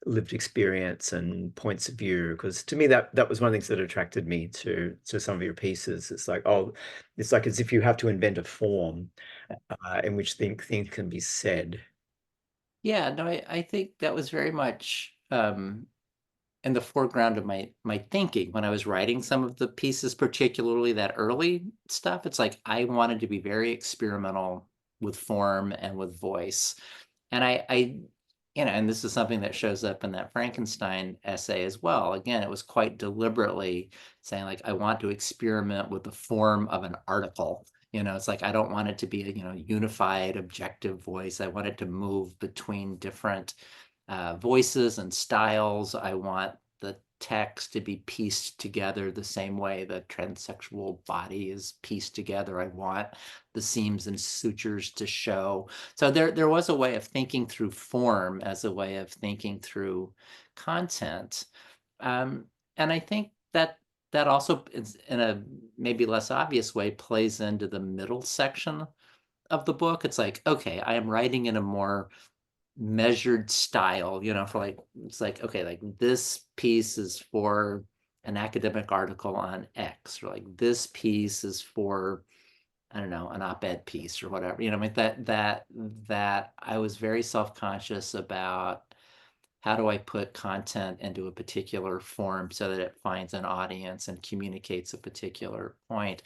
Speaker 2: lived experience and points of view. Because to me, that was one of the things that attracted me to some of your pieces. It's like, oh, it's like as if you have to invent a form in which things can be said.
Speaker 3: Yeah, no, I think that was very much in the foreground of my thinking when I was writing some of the pieces, particularly that early stuff. It's like I wanted to be very experimental with form and with voice. And I you know, and this is something that shows up in that Frankenstein essay as well. Again, it was quite deliberately saying like, I want to experiment with the form of an article. You know, it's like, I don't want it to be a, you know, unified, objective voice. I want it to move between different voices and styles. I want the text to be pieced together the same way the transsexual body is pieced together. I want the seams and sutures to show. So there was a way of thinking through form as a way of thinking through content. And I think that also is, in a maybe less obvious way, plays into the middle section of the book. It's like, okay, I am writing in a more measured style, you know, for like, it's like, okay, like this piece is for an academic article on X, or like this piece is for, I don't know, an op-ed piece or whatever, you know. I mean, that I was very self-conscious about how do I put content into a particular form so that it finds an audience and communicates a particular point.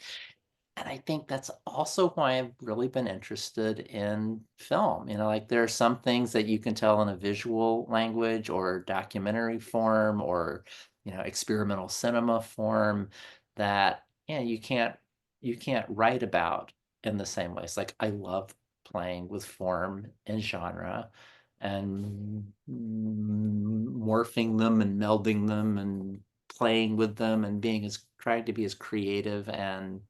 Speaker 3: And I think that's also why I've really been interested in film. You know, like there are some things that you can tell in a visual language or documentary form or, you know, experimental cinema form that, you know, you can't write about in the same way. It's like I love playing with form and genre and morphing them and melding them and playing with them and being as trying to be as creative and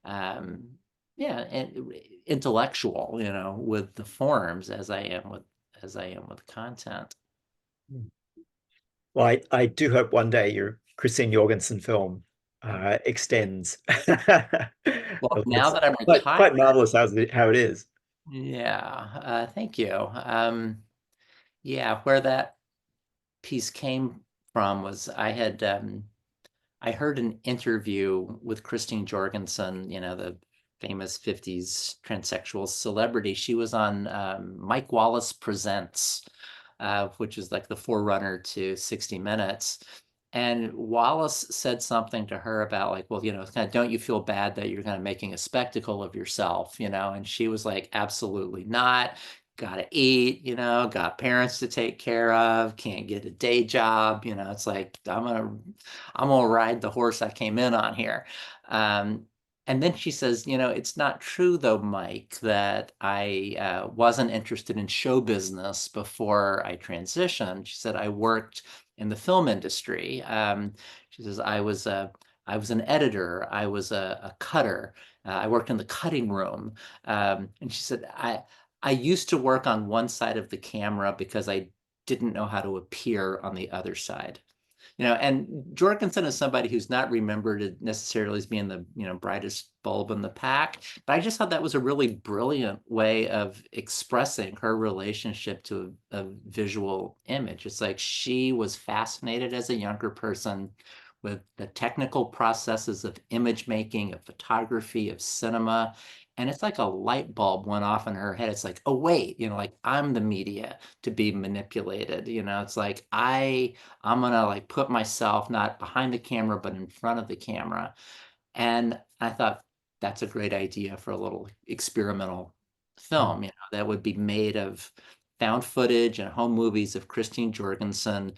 Speaker 3: yeah, and intellectual, you know, with the forms as I am with content.
Speaker 2: Well, I do hope one day your Christine Jorgensen film extends.
Speaker 3: Well, now that I'm
Speaker 2: quite
Speaker 3: retired,
Speaker 2: marvelous how it is.
Speaker 3: yeah, thank you. Yeah, where that piece came from was I heard an interview with Christine Jorgensen, you know, the famous 50s transsexual celebrity. She was on Mike Wallace Presents, which is like the forerunner to 60 Minutes. And Wallace said something to her about like, well, you know, kind of, don't you feel bad that you're kind of making a spectacle of yourself, you know? And she was like, absolutely not. Gotta eat, you know, got parents to take care of, can't get a day job, you know, it's like, I'm gonna ride the horse I came in on here. And then she says, you know, it's not true though, Mike, that I wasn't interested in show business before I transitioned. She said, I worked in the film industry. She says, I was an editor. I was a cutter. I worked in the cutting room. And she said, I used to work on one side of the camera because I didn't know how to appear on the other side. You know, and Jorgensen is somebody who's not remembered necessarily as being the, you know, brightest bulb in the pack, but I just thought that was a really brilliant way of expressing her relationship to a visual image. It's like she was fascinated as a younger person with the technical processes of image making, of photography, of cinema. And it's like a light bulb went off in her head. It's like, oh, wait, you know, like I'm the media to be manipulated. You know, it's like I'm gonna like put myself not behind the camera, but in front of the camera. And I thought that's a great idea for a little experimental film, you know, that would be made of found footage and home movies of Christine Jorgensen,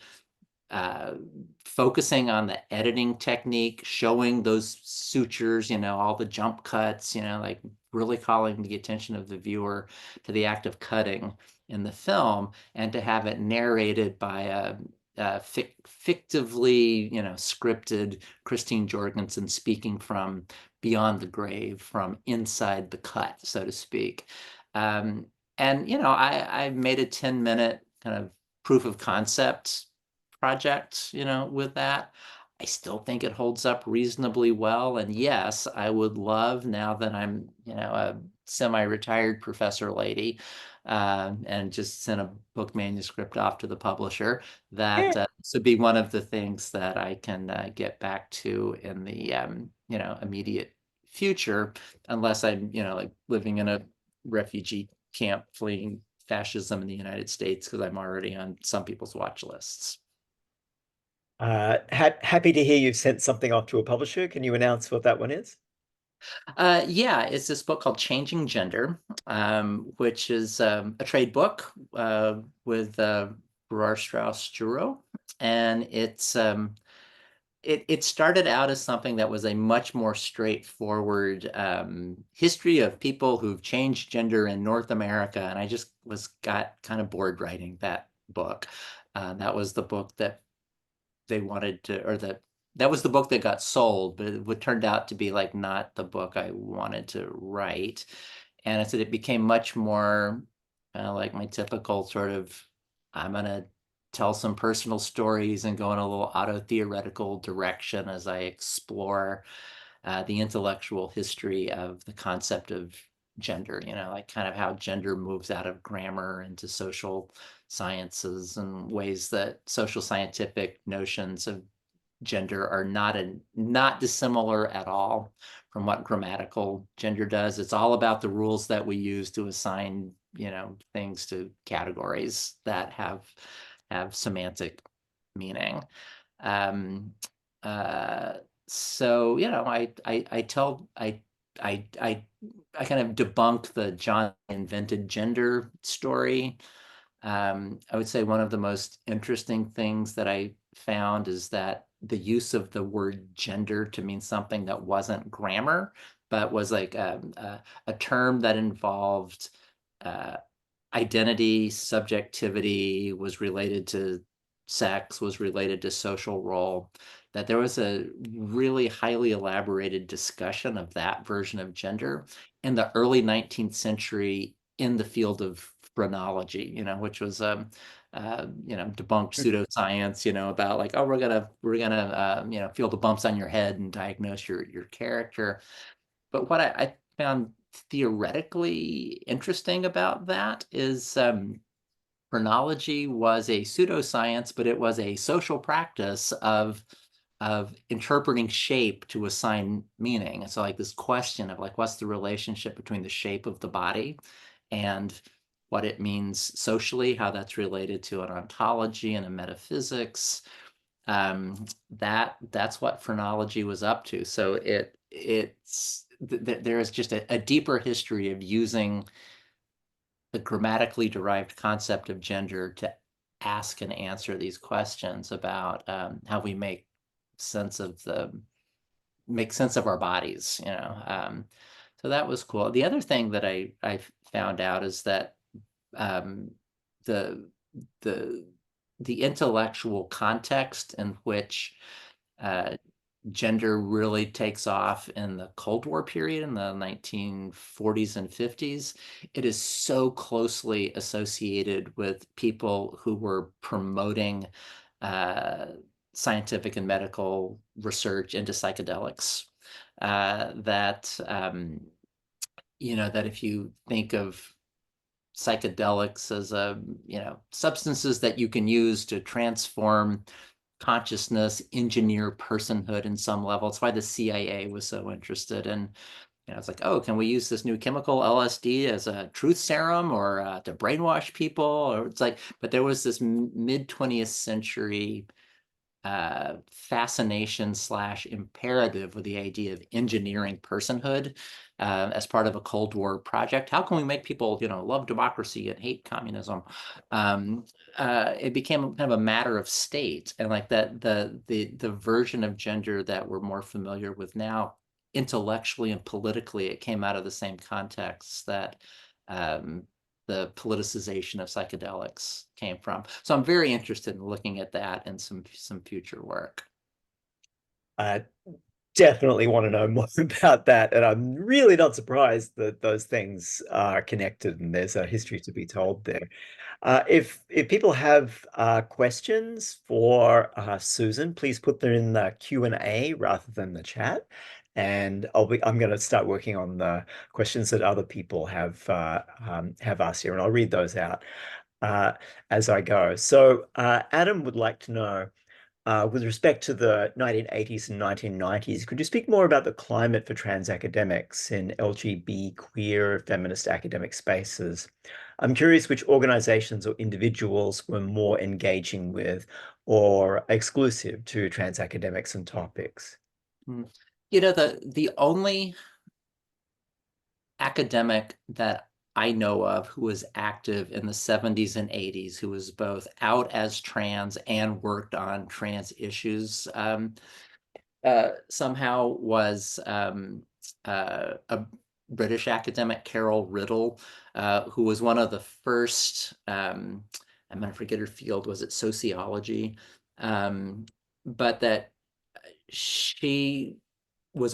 Speaker 3: focusing on the editing technique, showing those sutures, you know, all the jump cuts, you know, like really calling the attention of the viewer to the act of cutting in the film, and to have it narrated by a fictively, you know, scripted Christine Jorgensen speaking from beyond the grave, from inside the cut, so to speak. And, you know, I made a 10-minute kind of proof of concept project, you know, with that. I still think it holds up reasonably well. And yes, I would love, now that I'm, you know, a semi-retired professor lady, and just sent a book manuscript off to the publisher, that this would be one of the things that I can get back to in the, you know, immediate future, unless I'm, you know, like living in a refugee camp fleeing fascism in the United States, because I'm already on some people's watch lists.
Speaker 2: Happy to hear you've sent something off to a publisher. Can you announce what that one is?
Speaker 3: Yeah, it's this book called Changing Gender, which is a trade book with Barrar Strauss Juro. And it started out as something that was a much more straightforward history of people who've changed gender in North America. And I just got kind of bored writing that book. That was the book that they wanted to, or that was the book that got sold, but it would turned out to be like not the book I wanted to write. And I said it became much more like my typical sort of, I'm gonna tell some personal stories and go in a little auto-theoretical direction as I explore the intellectual history of the concept of gender, you know, like kind of how gender moves out of grammar into social sciences, and ways that social scientific notions of gender are not dissimilar at all from what grammatical gender does. It's all about the rules that we use to assign, you know, things to categories that have semantic meaning. Um, so, you know, I kind of debunk the John invented gender story. I would say one of the most interesting things that I found is that the use of the word gender to mean something that wasn't grammar, but was like a term that involved identity, subjectivity, was related to sex, was related to social role, that there was a really highly elaborated discussion of that version of gender in the early 19th century in the field of phrenology, which was debunked pseudoscience, about like, oh, we're gonna feel the bumps on your head and diagnose your character. But what I found theoretically interesting about that is phrenology was a pseudoscience, but it was a social practice of interpreting shape to assign meaning. And so like this question of like, what's the relationship between the shape of the body and what it means socially, how that's related to an ontology and a metaphysics. That's what phrenology was up to. So there is just a deeper history of using the grammatically derived concept of gender to ask and answer these questions about how we make sense of our bodies, so that was cool. The other thing that I found out is that the intellectual context in which gender really takes off in the Cold War period in the 1940s and 50s. It is so closely associated with people who were promoting scientific and medical research into psychedelics. That if you think of psychedelics as substances that you can use to transform consciousness, engineer personhood in some level. It's why the CIA was so interested in, it's like, oh, can we use this new chemical LSD as a truth serum or to brainwash people? Or it's like, but there was this mid 20th century fascination / imperative with the idea of engineering personhood as part of a Cold War project. How can we make people, love democracy and hate communism? It became kind of a matter of state, and like that, the version of gender that we're more familiar with now, intellectually and politically, it came out of the same context that the politicization of psychedelics came from. So I'm very interested in looking at that and some future work.
Speaker 2: I definitely want to know more about that, and I'm really not surprised that those things are connected and there's a history to be told there. If people have questions for Susan, please put them in the Q&A rather than the chat. And I'm going to start working on the questions that other people have asked here, and I'll read those out as I go. So Adam would like to know, with respect to the 1980s and 1990s, could you speak more about the climate for trans academics in LGBT, queer, feminist academic spaces? I'm curious which organizations or individuals were more engaging with or exclusive to trans academics and topics.
Speaker 3: The only academic that I know of who was active in the 70s and 80s, who was both out as trans and worked on trans issues somehow, was a British academic, Carol Riddle, who was one of the first, I'm going to forget her field, was it sociology? But that she was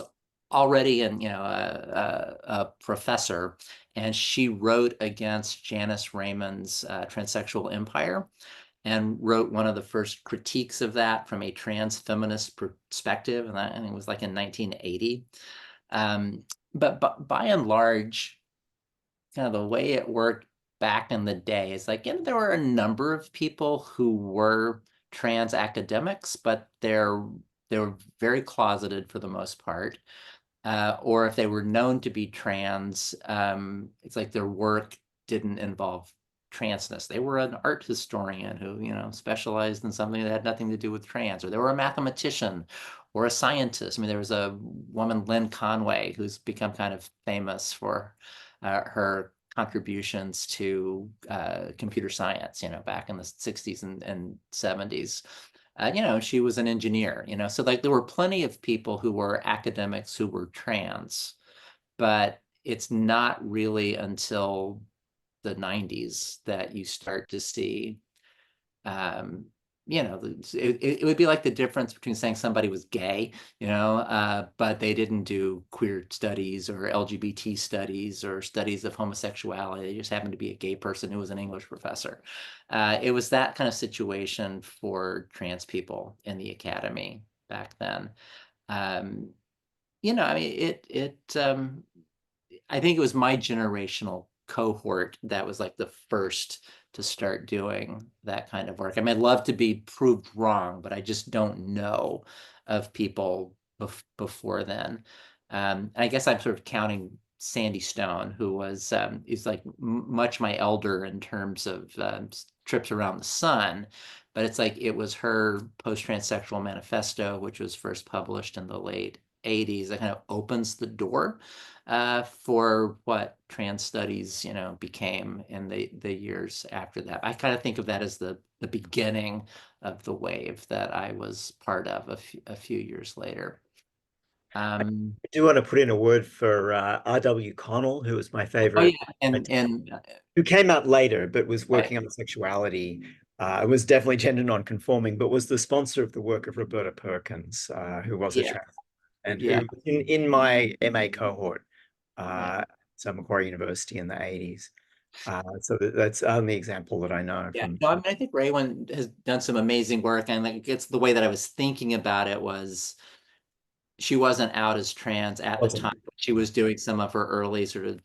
Speaker 3: already a professor, and she wrote against Janice Raymond's transsexual empire, and wrote one of the first critiques of that from a trans feminist perspective, and that, I think, was like in 1980. But by and large, kind of the way it worked back in the day is like, there were a number of people who were trans academics, but they were very closeted for the most part. Or if they were known to be trans, it's like their work didn't involve transness. They were an art historian who, specialized in something that had nothing to do with trans, or they were a mathematician or a scientist. I mean, there was a woman, Lynn Conway, who's become kind of famous for her contributions to computer science, back in the 60s and 70s. She was an engineer, so like there were plenty of people who were academics who were trans, but it's not really until the 90s that you start to see you know, it would be like the difference between saying somebody was gay, you know, but they didn't do queer studies or LGBT studies or studies of homosexuality. They just happened to be a gay person who was an English professor. It was that kind of situation for trans people in the academy back then. You know, I mean, I think it was my generational cohort that was like the first to start doing that kind of work. I mean, I'd love to be proved wrong, but I just don't know of people before then. I guess I'm sort of counting Sandy Stone, who was is like much my elder in terms of trips around the sun, but it's like it was her post-transsexual manifesto, which was first published in the late 80s, that kind of opens the door for what trans studies, you know, became in the years after that. I kind of think of that as the beginning of the wave that I was part of a few years later.
Speaker 2: I do want to put in a word for R.W. Connell, who was my favorite.
Speaker 3: Oh yeah, and
Speaker 2: who came out later, but was
Speaker 3: right.
Speaker 2: working on sexuality. It was definitely gender non-conforming, but was the sponsor of the work of Roberta Perkins, who was a
Speaker 3: Yeah,
Speaker 2: trans, and
Speaker 3: yeah,
Speaker 2: who in my MA cohort,
Speaker 3: yeah.
Speaker 2: so Macquarie University in the 80s. So that's the only example that I know
Speaker 3: Yeah,
Speaker 2: from.
Speaker 3: no, I mean, I think Raywin has done some amazing work, and like it's the way that I was thinking about it was she wasn't out as trans at the time. She was doing some of her early sort of,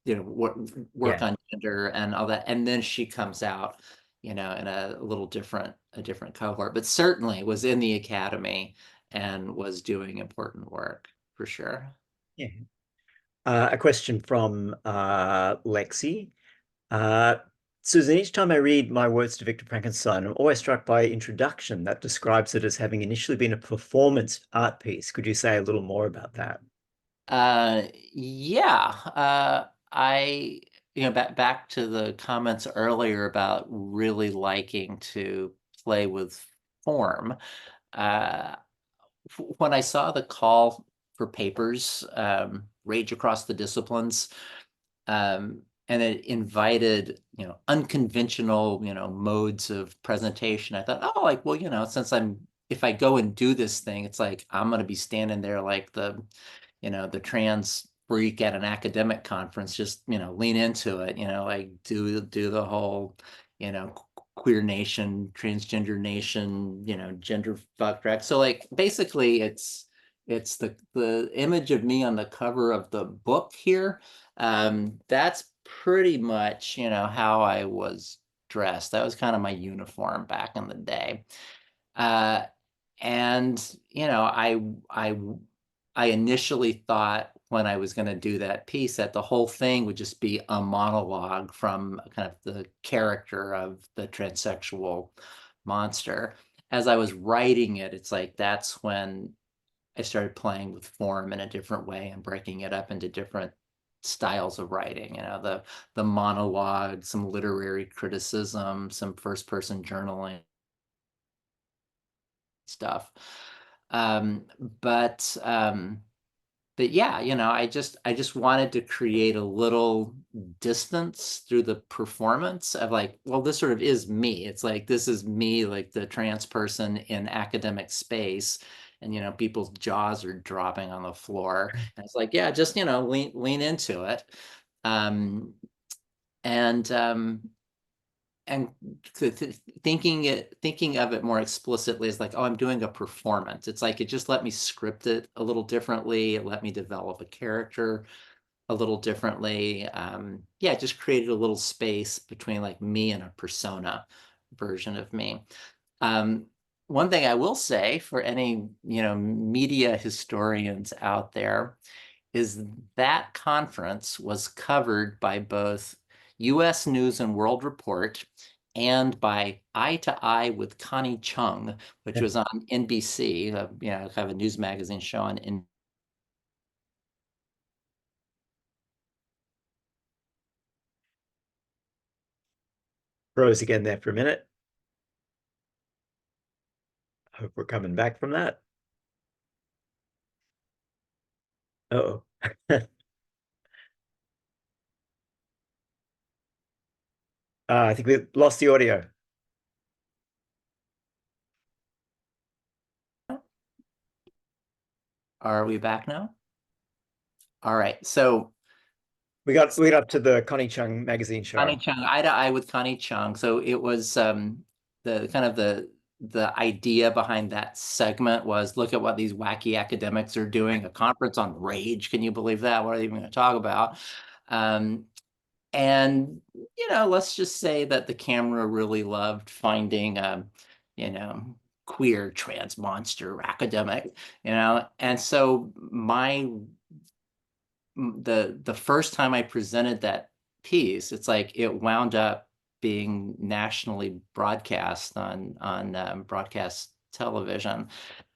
Speaker 3: you know, work
Speaker 2: Yeah.
Speaker 3: on gender and all that, and then she comes out, you know, in a different cohort, but certainly was in the academy and was doing important work for sure.
Speaker 2: Yeah. A question from Lexi. Uh, Susan, each time I read My Words to Victor Frankenstein, I'm always struck by introduction that describes it as having initially been a performance art piece. Could you say a little more about that?
Speaker 3: Yeah, I, you know, back to the comments earlier about really liking to play with form. Uh, when I saw the call for papers, Rage Across the Disciplines, and it invited, you know, unconventional, you know, modes of presentation, I thought, oh, like, well, you know, if I go and do this thing, it's like I'm going to be standing there like you know, the trans freak at an academic conference, just, you know, lean into it, you know, like do the whole, you know, queer nation, transgender nation, you know, gender fuck track. So like basically it's the image of me on the cover of the book here. That's pretty much, you know, how I was dressed. That was kind of my uniform back in the day. Uh, and you know, I initially thought when I was going to do that piece that the whole thing would just be a monologue from kind of the character of the transsexual monster. As I was writing it, it's like that's when I started playing with form in a different way and breaking it up into different styles of writing, you know, the monologue, some literary criticism, some first person journaling stuff. Um, but um, but yeah, you know, I just wanted to create a little distance through the performance of like, well, this sort of is me. It's like this is me, like the trans person in academic space, and you know, people's jaws are dropping on the floor. And it's like, yeah, just you know, lean into it. Um, and and thinking of it more explicitly is like, oh, I'm doing a performance. It's like it just let me script it a little differently. It let me develop a character a little differently. Yeah, it just created a little space between like me and a persona version of me. Um, One thing I will say for any, you know, media historians out there is that conference was covered by both US News and World Report and by Eye to Eye with Connie Chung, which was on NBC, you know, kind of a news magazine show on
Speaker 2: Rose again there for a minute. Hope we're coming back from that. Uh-oh. I think we lost the audio.
Speaker 3: Are we back now? All right. So
Speaker 2: We got up to the Connie Chung magazine show.
Speaker 3: Connie Chung, eye to eye with Connie Chung. So it was the kind of the idea behind that segment was look at what these wacky academics are doing. A conference on rage. Can you believe that? What are they even going to talk about? And let's just say that the camera really loved finding queer trans monster academic, and so the first time I presented that piece, it's like it wound up being nationally broadcast on broadcast television.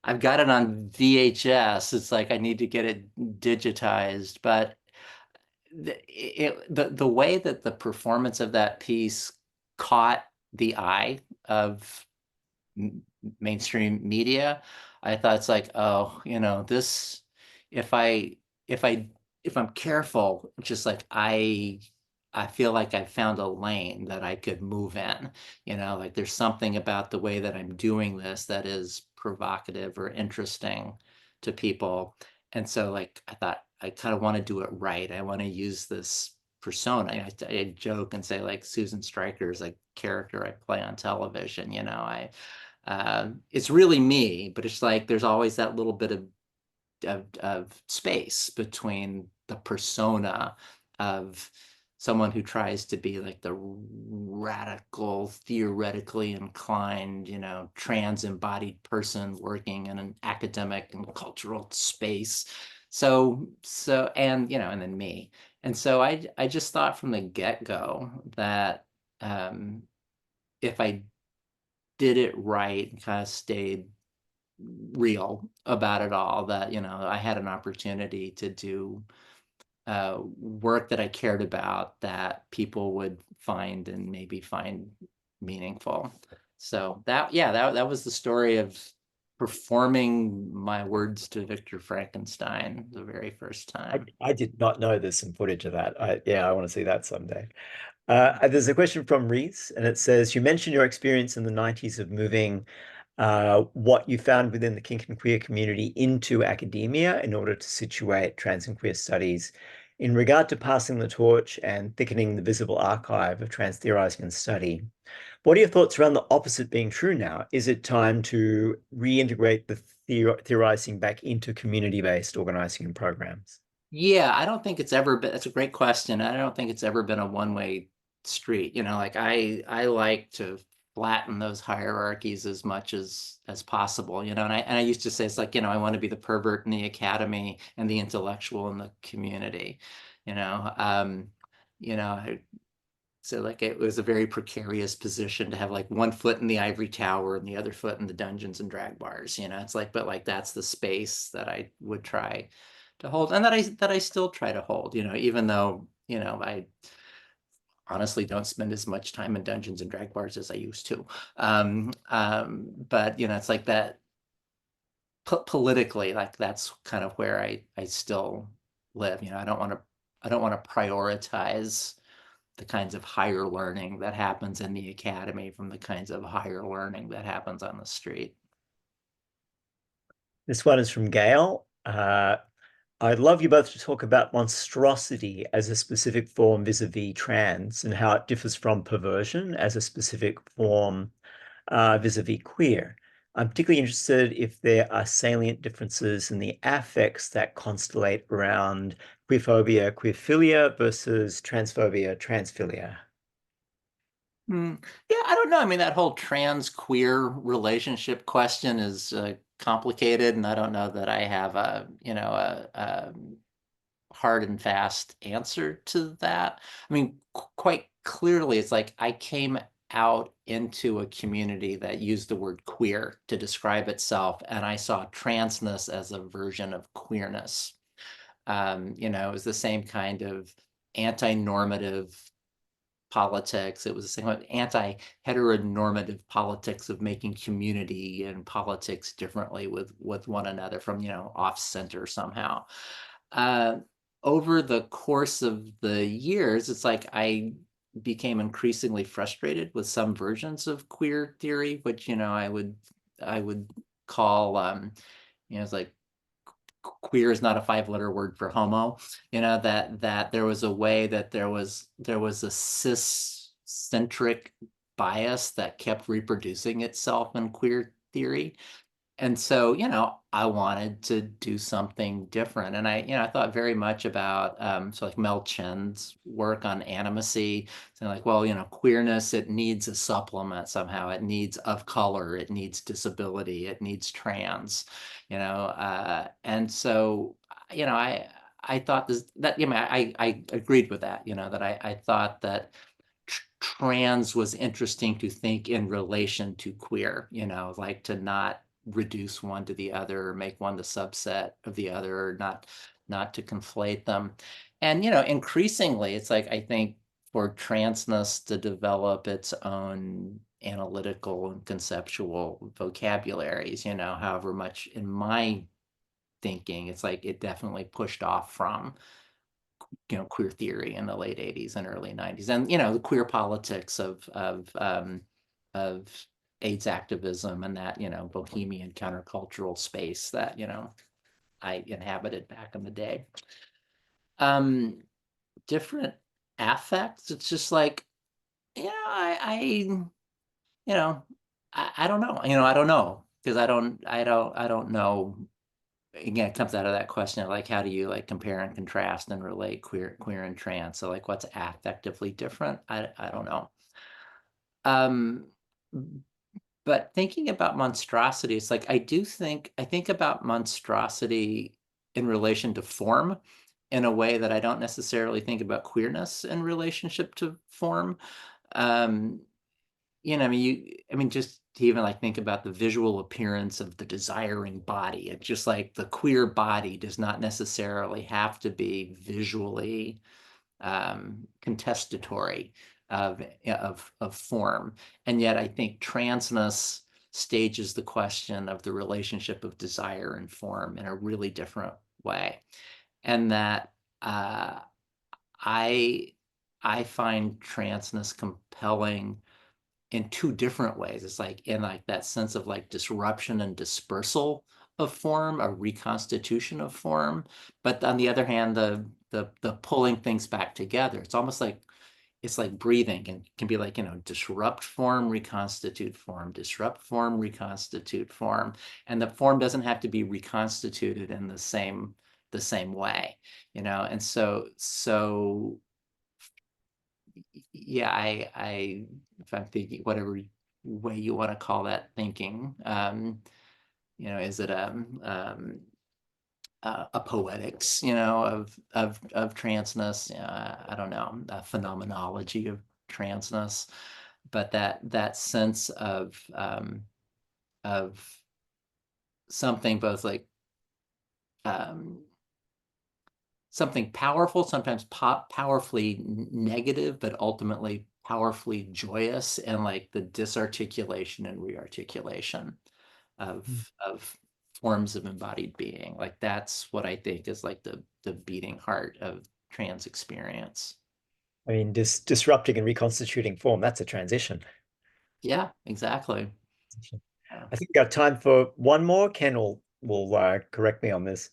Speaker 3: I've got it on VHS. It's like I need to get it digitized, but the way that the performance of that piece caught the eye of mainstream media, I thought it's like, oh, this, if I'm careful, just like I feel like I found a lane that I could move in, like there's something about the way that I'm doing this that is provocative or interesting to people. And so like I thought I kind of want to do it right. I want to use this persona. I joke and say like Susan Stryker is a character I play on television. It's really me, but it's like there's always that little bit of space between the persona of someone who tries to be like the radical, theoretically inclined, trans embodied person working in an academic and cultural space. And then me. And so I just thought from the get-go that if I did it right and kind of stayed real about it all, that I had an opportunity to do work that I cared about that people would find and maybe find meaningful. So that was the story of performing my words to Victor Frankenstein the very first time.
Speaker 2: I did not know there's some footage of that. I want to see that someday. There's a question from Reese, and it says, you mentioned your experience in the 90s of moving what you found within the kink and queer community into academia in order to situate trans and queer studies. In regard to passing the torch and thickening the visible archive of trans theorizing and study, what are your thoughts around the opposite being true now? Is it time to reintegrate the theorizing back into community-based organizing and programs?
Speaker 3: Yeah, I don't think it's ever been, that's a great question. I don't think it's ever been a one-way street. Like I like to flatten those hierarchies as much as possible, and I used to say it's like, I want to be the pervert in the academy and the intellectual in the community, so like it was a very precarious position to have like one foot in the ivory tower and the other foot in the dungeons and drag bars, it's like, but like that's the space that I would try to hold and that I still try to hold, even though, I honestly don't spend as much time in dungeons and drag bars as I used to. But it's like that politically, like that's kind of where I still live. I don't want to prioritize the kinds of higher learning that happens in the academy from the kinds of higher learning that happens on the street.
Speaker 2: This one is from Gail. I'd love you both to talk about monstrosity as a specific form vis-a-vis trans and how it differs from perversion as a specific form vis-a-vis queer. I'm particularly interested if there are salient differences in the affects that constellate around queerphobia, queerphilia versus transphobia, transphilia.
Speaker 3: Yeah, I don't know. I mean, that whole trans-queer relationship question is complicated, and I don't know that I have a hard and fast answer to that. I mean, quite clearly, it's like I came out into a community that used the word queer to describe itself, and I saw transness as a version of queerness. It was the same kind of anti-normative politics. It was the same anti-heteronormative politics of making community and politics differently with one another from, off center somehow. Over the course of the years, it's like I became increasingly frustrated with some versions of queer theory, which, I would call, it's like queer is not a 5-letter word for homo, that there was a way that there was a cis-centric bias that kept reproducing itself in queer theory. And so, I wanted to do something different. And I thought very much about, so like Mel Chen's work on animacy, saying like, well, queerness, it needs a supplement somehow. It needs of color, it needs disability, it needs trans, and so, I thought that, I agreed with that, that I thought that trans was interesting to think in relation to queer, like to not reduce one to the other, or make one the subset of the other, or not to conflate them. And increasingly, it's like I think for transness to develop its own analytical and conceptual vocabularies, however much in my thinking, it's like it definitely pushed off from queer theory in the late 80s and early 90s, and the queer politics of AIDS activism, and that Bohemian countercultural space that I inhabited back in the day. Different affects. It's just like, I don't know. I don't know, because I don't know. Again, it comes out of that question of like, how do you like compare and contrast and relate queer and trans? So like, what's affectively different? I don't know. But thinking about monstrosity, it's like I think about monstrosity in relation to form in a way that I don't necessarily think about queerness in relationship to form. Just to even like think about the visual appearance of the desiring body. It's just like the queer body does not necessarily have to be visually contestatory of form. And yet I think transness stages the question of the relationship of desire and form in a really different way. And that I find transness compelling in two different ways. It's like in like that sense of like disruption and dispersal of form, a reconstitution of form. But on the other hand, the pulling things back together. It's almost like it's like breathing, and can be like, disrupt form, reconstitute form, disrupt form, reconstitute form. And the form doesn't have to be reconstituted in the same way, and so yeah, I if I'm thinking whatever way you want to call that thinking, is it a poetics, of transness? I don't know, a phenomenology of transness, but that sense of something both like something powerful, sometimes powerfully negative, but ultimately powerfully joyous, and like the disarticulation and rearticulation of forms of embodied being. Like that's what I think is like the beating heart of trans experience.
Speaker 2: I mean, disrupting and reconstituting form, that's a transition.
Speaker 3: Yeah, exactly.
Speaker 2: I think we've got time for one more. Ken will correct me on this.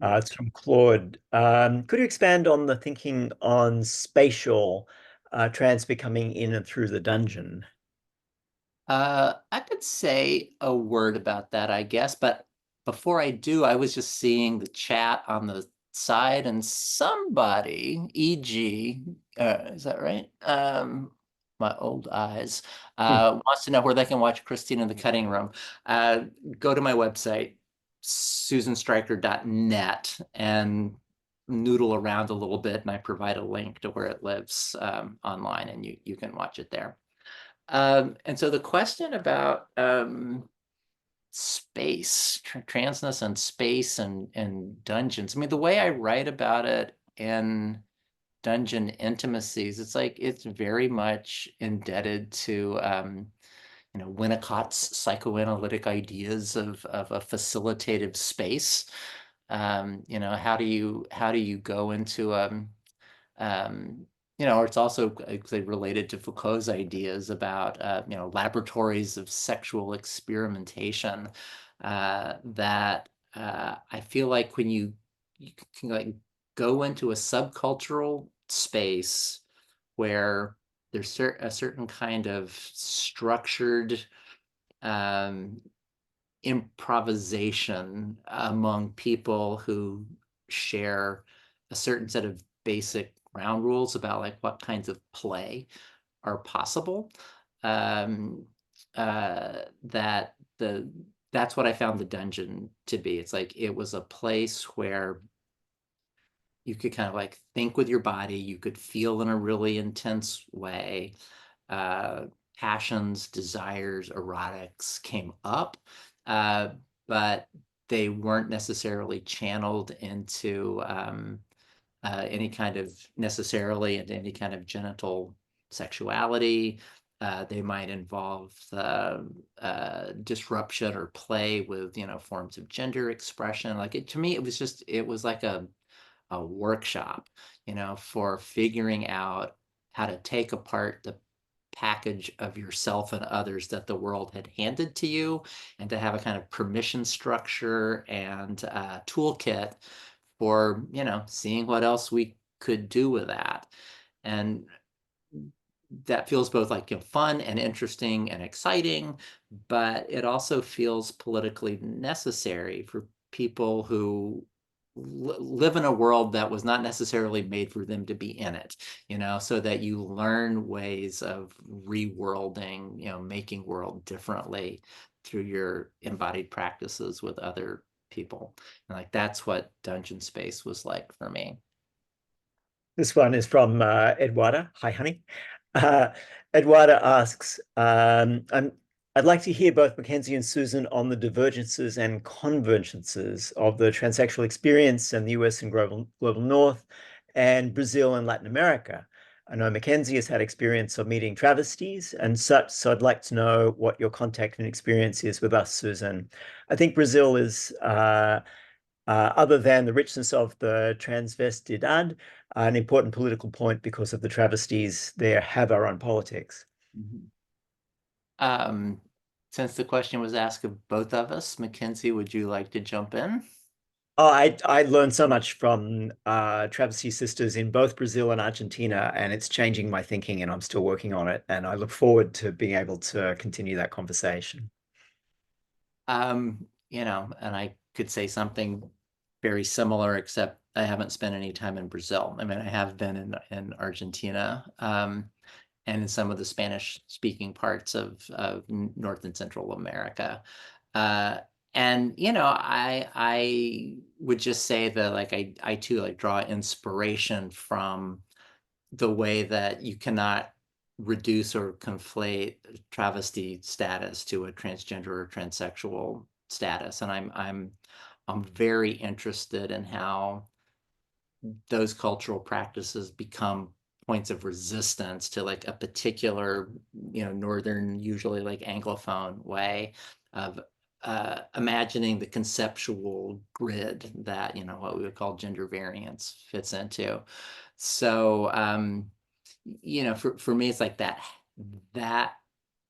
Speaker 2: It's from Claude. Could you expand on the thinking on spatial trans becoming in and through the dungeon?
Speaker 3: I could say a word about that, I guess, but before I do, I was just seeing the chat on the side, and somebody, e.g., is that right? My old eyes, wants to know where they can watch Christine in the Cutting Room. Go to my website, susanstryker.net, and noodle around a little bit, and I provide a link to where it lives online, and you can watch it there. And so the question about space, transness and space and dungeons. I mean, the way I write about it in Dungeon Intimacies, it's like it's very much indebted to Winnicott's psychoanalytic ideas of a facilitative space. How do you go into or it's also related to Foucault's ideas about, laboratories of sexual experimentation, that I feel like when you can like go into a subcultural space where there's a certain kind of structured improvisation among people who share a certain set of basic ground rules about like what kinds of play are possible. That that's what I found the dungeon to be. It's like it was a place where you could kind of like think with your body, you could feel in a really intense way. Passions, desires, erotics came up, but they weren't necessarily channeled into any kind of necessarily into any kind of genital sexuality. They might involve disruption or play with, you know, forms of gender expression. Like to me, it was like a workshop, you know, for figuring out how to take apart the package of yourself and others that the world had handed to you, and to have a kind of permission structure and toolkit for, you know, seeing what else we could do with that. And that feels both like, you know, fun and interesting and exciting, but it also feels politically necessary for people who live in a world that was not necessarily made for them to be in it, you know, so that you learn ways of reworlding, you know, making world differently through your embodied practices with other people. And like that's what Dungeon Space was like for me.
Speaker 2: This one is from Eduarda. Hi, honey. Uh, Eduarda asks, I'd like to hear both McKenzie and Susan on the divergences and convergences of the transsexual experience in the US and global North, and Brazil and Latin America. I know McKenzie has had experience of meeting travesties and such, so I'd like to know what your contact and experience is with us, Susan. I think Brazil is other than the richness of the transvestidad, an important political point because of the travesties there have our own politics.
Speaker 3: Since the question was asked of both of us, McKenzie, would you like to jump in?
Speaker 2: Oh, I learned so much from travesty sisters in both Brazil and Argentina, and it's changing my thinking, and I'm still working on it. And I look forward to being able to continue that conversation.
Speaker 3: You know, and I could say something very similar, except I haven't spent any time in Brazil. I mean, I have been in Argentina, and in some of the Spanish-speaking parts of North and Central America. And you know, I would just say that like I too like draw inspiration from the way that you cannot reduce or conflate travesty status to a transgender or transsexual status. And I'm very interested in how those cultural practices become points of resistance to like a particular, you know, northern, usually like Anglophone way of imagining the conceptual grid that, you know, what we would call gender variance fits into. So you know, for me, it's like that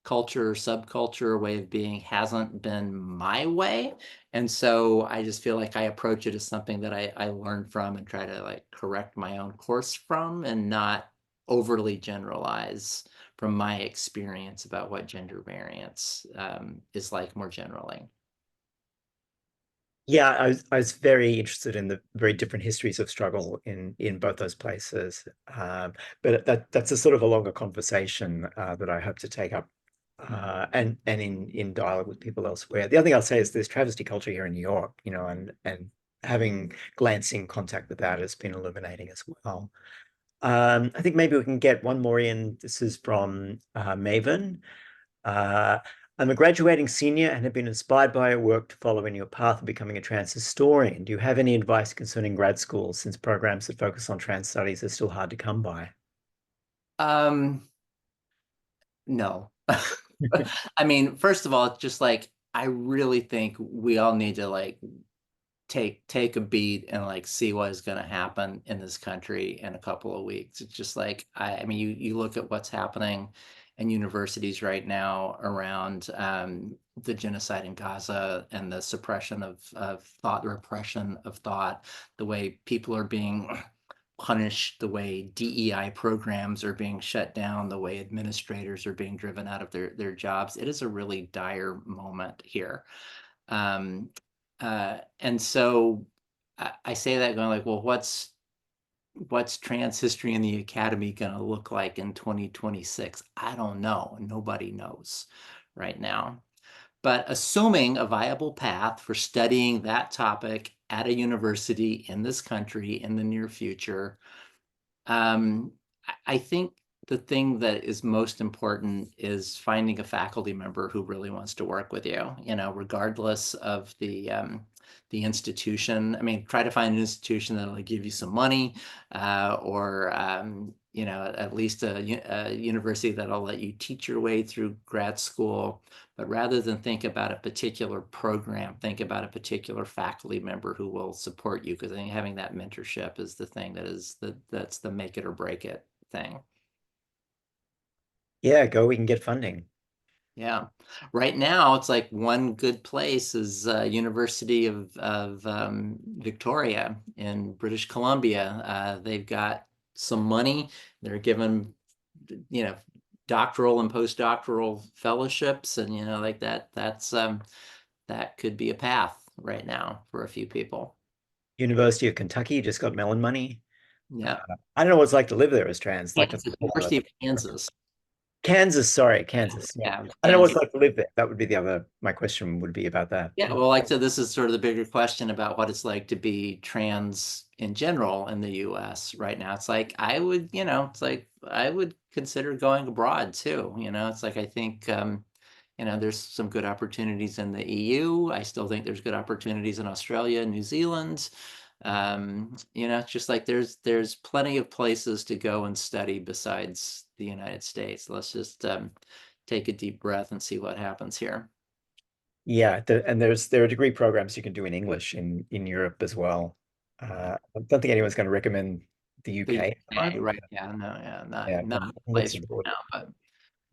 Speaker 3: culture, subculture, way of being hasn't been my way. And so I just feel like I approach it as something that I learn from and try to like correct my own course from, and not overly generalize from my experience about what gender variance is like more generally.
Speaker 2: Yeah, I was very interested in the very different histories of struggle in both those places. But that's a sort of a longer conversation that I hope to take up and in dialogue with people elsewhere. The other thing I'll say is there's travesty culture here in New York, you know, and having glancing contact with that has been illuminating as well. I think maybe we can get one more in. This is from Maven. I'm a graduating senior and have been inspired by your work to follow in your path of becoming a trans historian. Do you have any advice concerning grad school, since programs that focus on trans studies are still hard to come by?
Speaker 3: No. I mean, first of all, just like I really think we all need to like take a beat and like see what is going to happen in this country in a couple of weeks. It's just like I mean, you look at what's happening and universities right now around the genocide in Gaza and the suppression of thought, the repression of thought, the way people are being punished, the way DEI programs are being shut down, the way administrators are being driven out of their jobs. It is a really dire moment here. And so I say that going like, well, what's trans history in the academy going to look like in 2026? I don't know. Nobody knows right now. But assuming a viable path for studying that topic at a university in this country in the near future, I think the thing that is most important is finding a faculty member who really wants to work with you, regardless of the institution. I mean, try to find an institution that'll give you some money, or at least a university that'll let you teach your way through grad school. But rather than think about a particular program, think about a particular faculty member who will support you, because I think having that mentorship is the thing that's the make it or break it thing.
Speaker 2: Yeah, we can get funding.
Speaker 3: Yeah. Right now, it's like one good place is University of Victoria in British Columbia. They've got some money. They're given, doctoral and postdoctoral fellowships, and like that could be a path right now for a few people.
Speaker 2: University of Kentucky just got melon money.
Speaker 3: Yeah.
Speaker 2: I don't know what it's like to live there as trans. Like
Speaker 3: University of Kansas.
Speaker 2: Kansas.
Speaker 3: Yeah.
Speaker 2: I don't know what it's like to live there. That would be my question would be about that.
Speaker 3: Yeah, well, like, so this is sort of the bigger question about what it's like to be trans in general in the US right now. It's like, I would consider going abroad too. It's like, I think, there's some good opportunities in the EU. I still think there's good opportunities in Australia, New Zealand. It's just like there's plenty of places to go and study besides the United States. Let's just take a deep breath and see what happens here.
Speaker 2: Yeah, and there are degree programs you can do in English in Europe as well. I don't think anyone's going to recommend the UK.
Speaker 3: Right? Yeah, no, yeah, not a place right now. But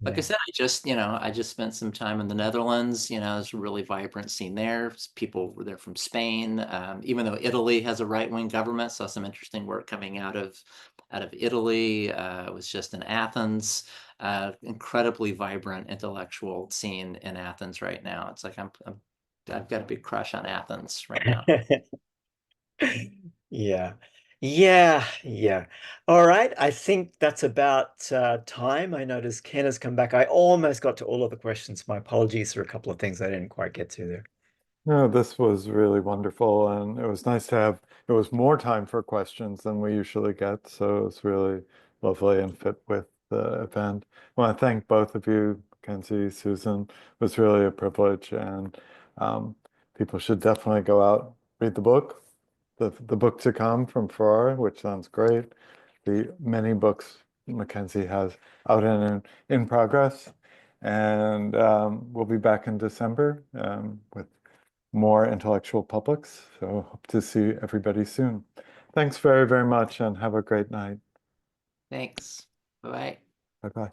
Speaker 3: like I said, I just spent some time in the Netherlands. There's a really vibrant scene there. People were there from Spain, even though Italy has a right-wing government. Saw some interesting work coming out of Italy. I was just in Athens. Incredibly vibrant intellectual scene in Athens right now. It's like I've got a big crush on Athens right now.
Speaker 2: Yeah. All right. I think that's about time. I noticed Ken has come back. I almost got to all of the questions. My apologies for a couple of things I didn't quite get to there.
Speaker 1: No, this was really wonderful, and it was nice to have, it was more time for questions than we usually get, so it was really lovely and fit with the event. I want to thank both of you, McKenzie, Susan. It was really a privilege, and people should definitely go out, read the book, the book to come from Farrar, which sounds great. The many books McKenzie has out and in progress, and we'll be back in December with more intellectual publics. So hope to see everybody soon. Thanks very, very much and have a great night.
Speaker 3: Thanks. Bye-bye.
Speaker 1: Bye-bye.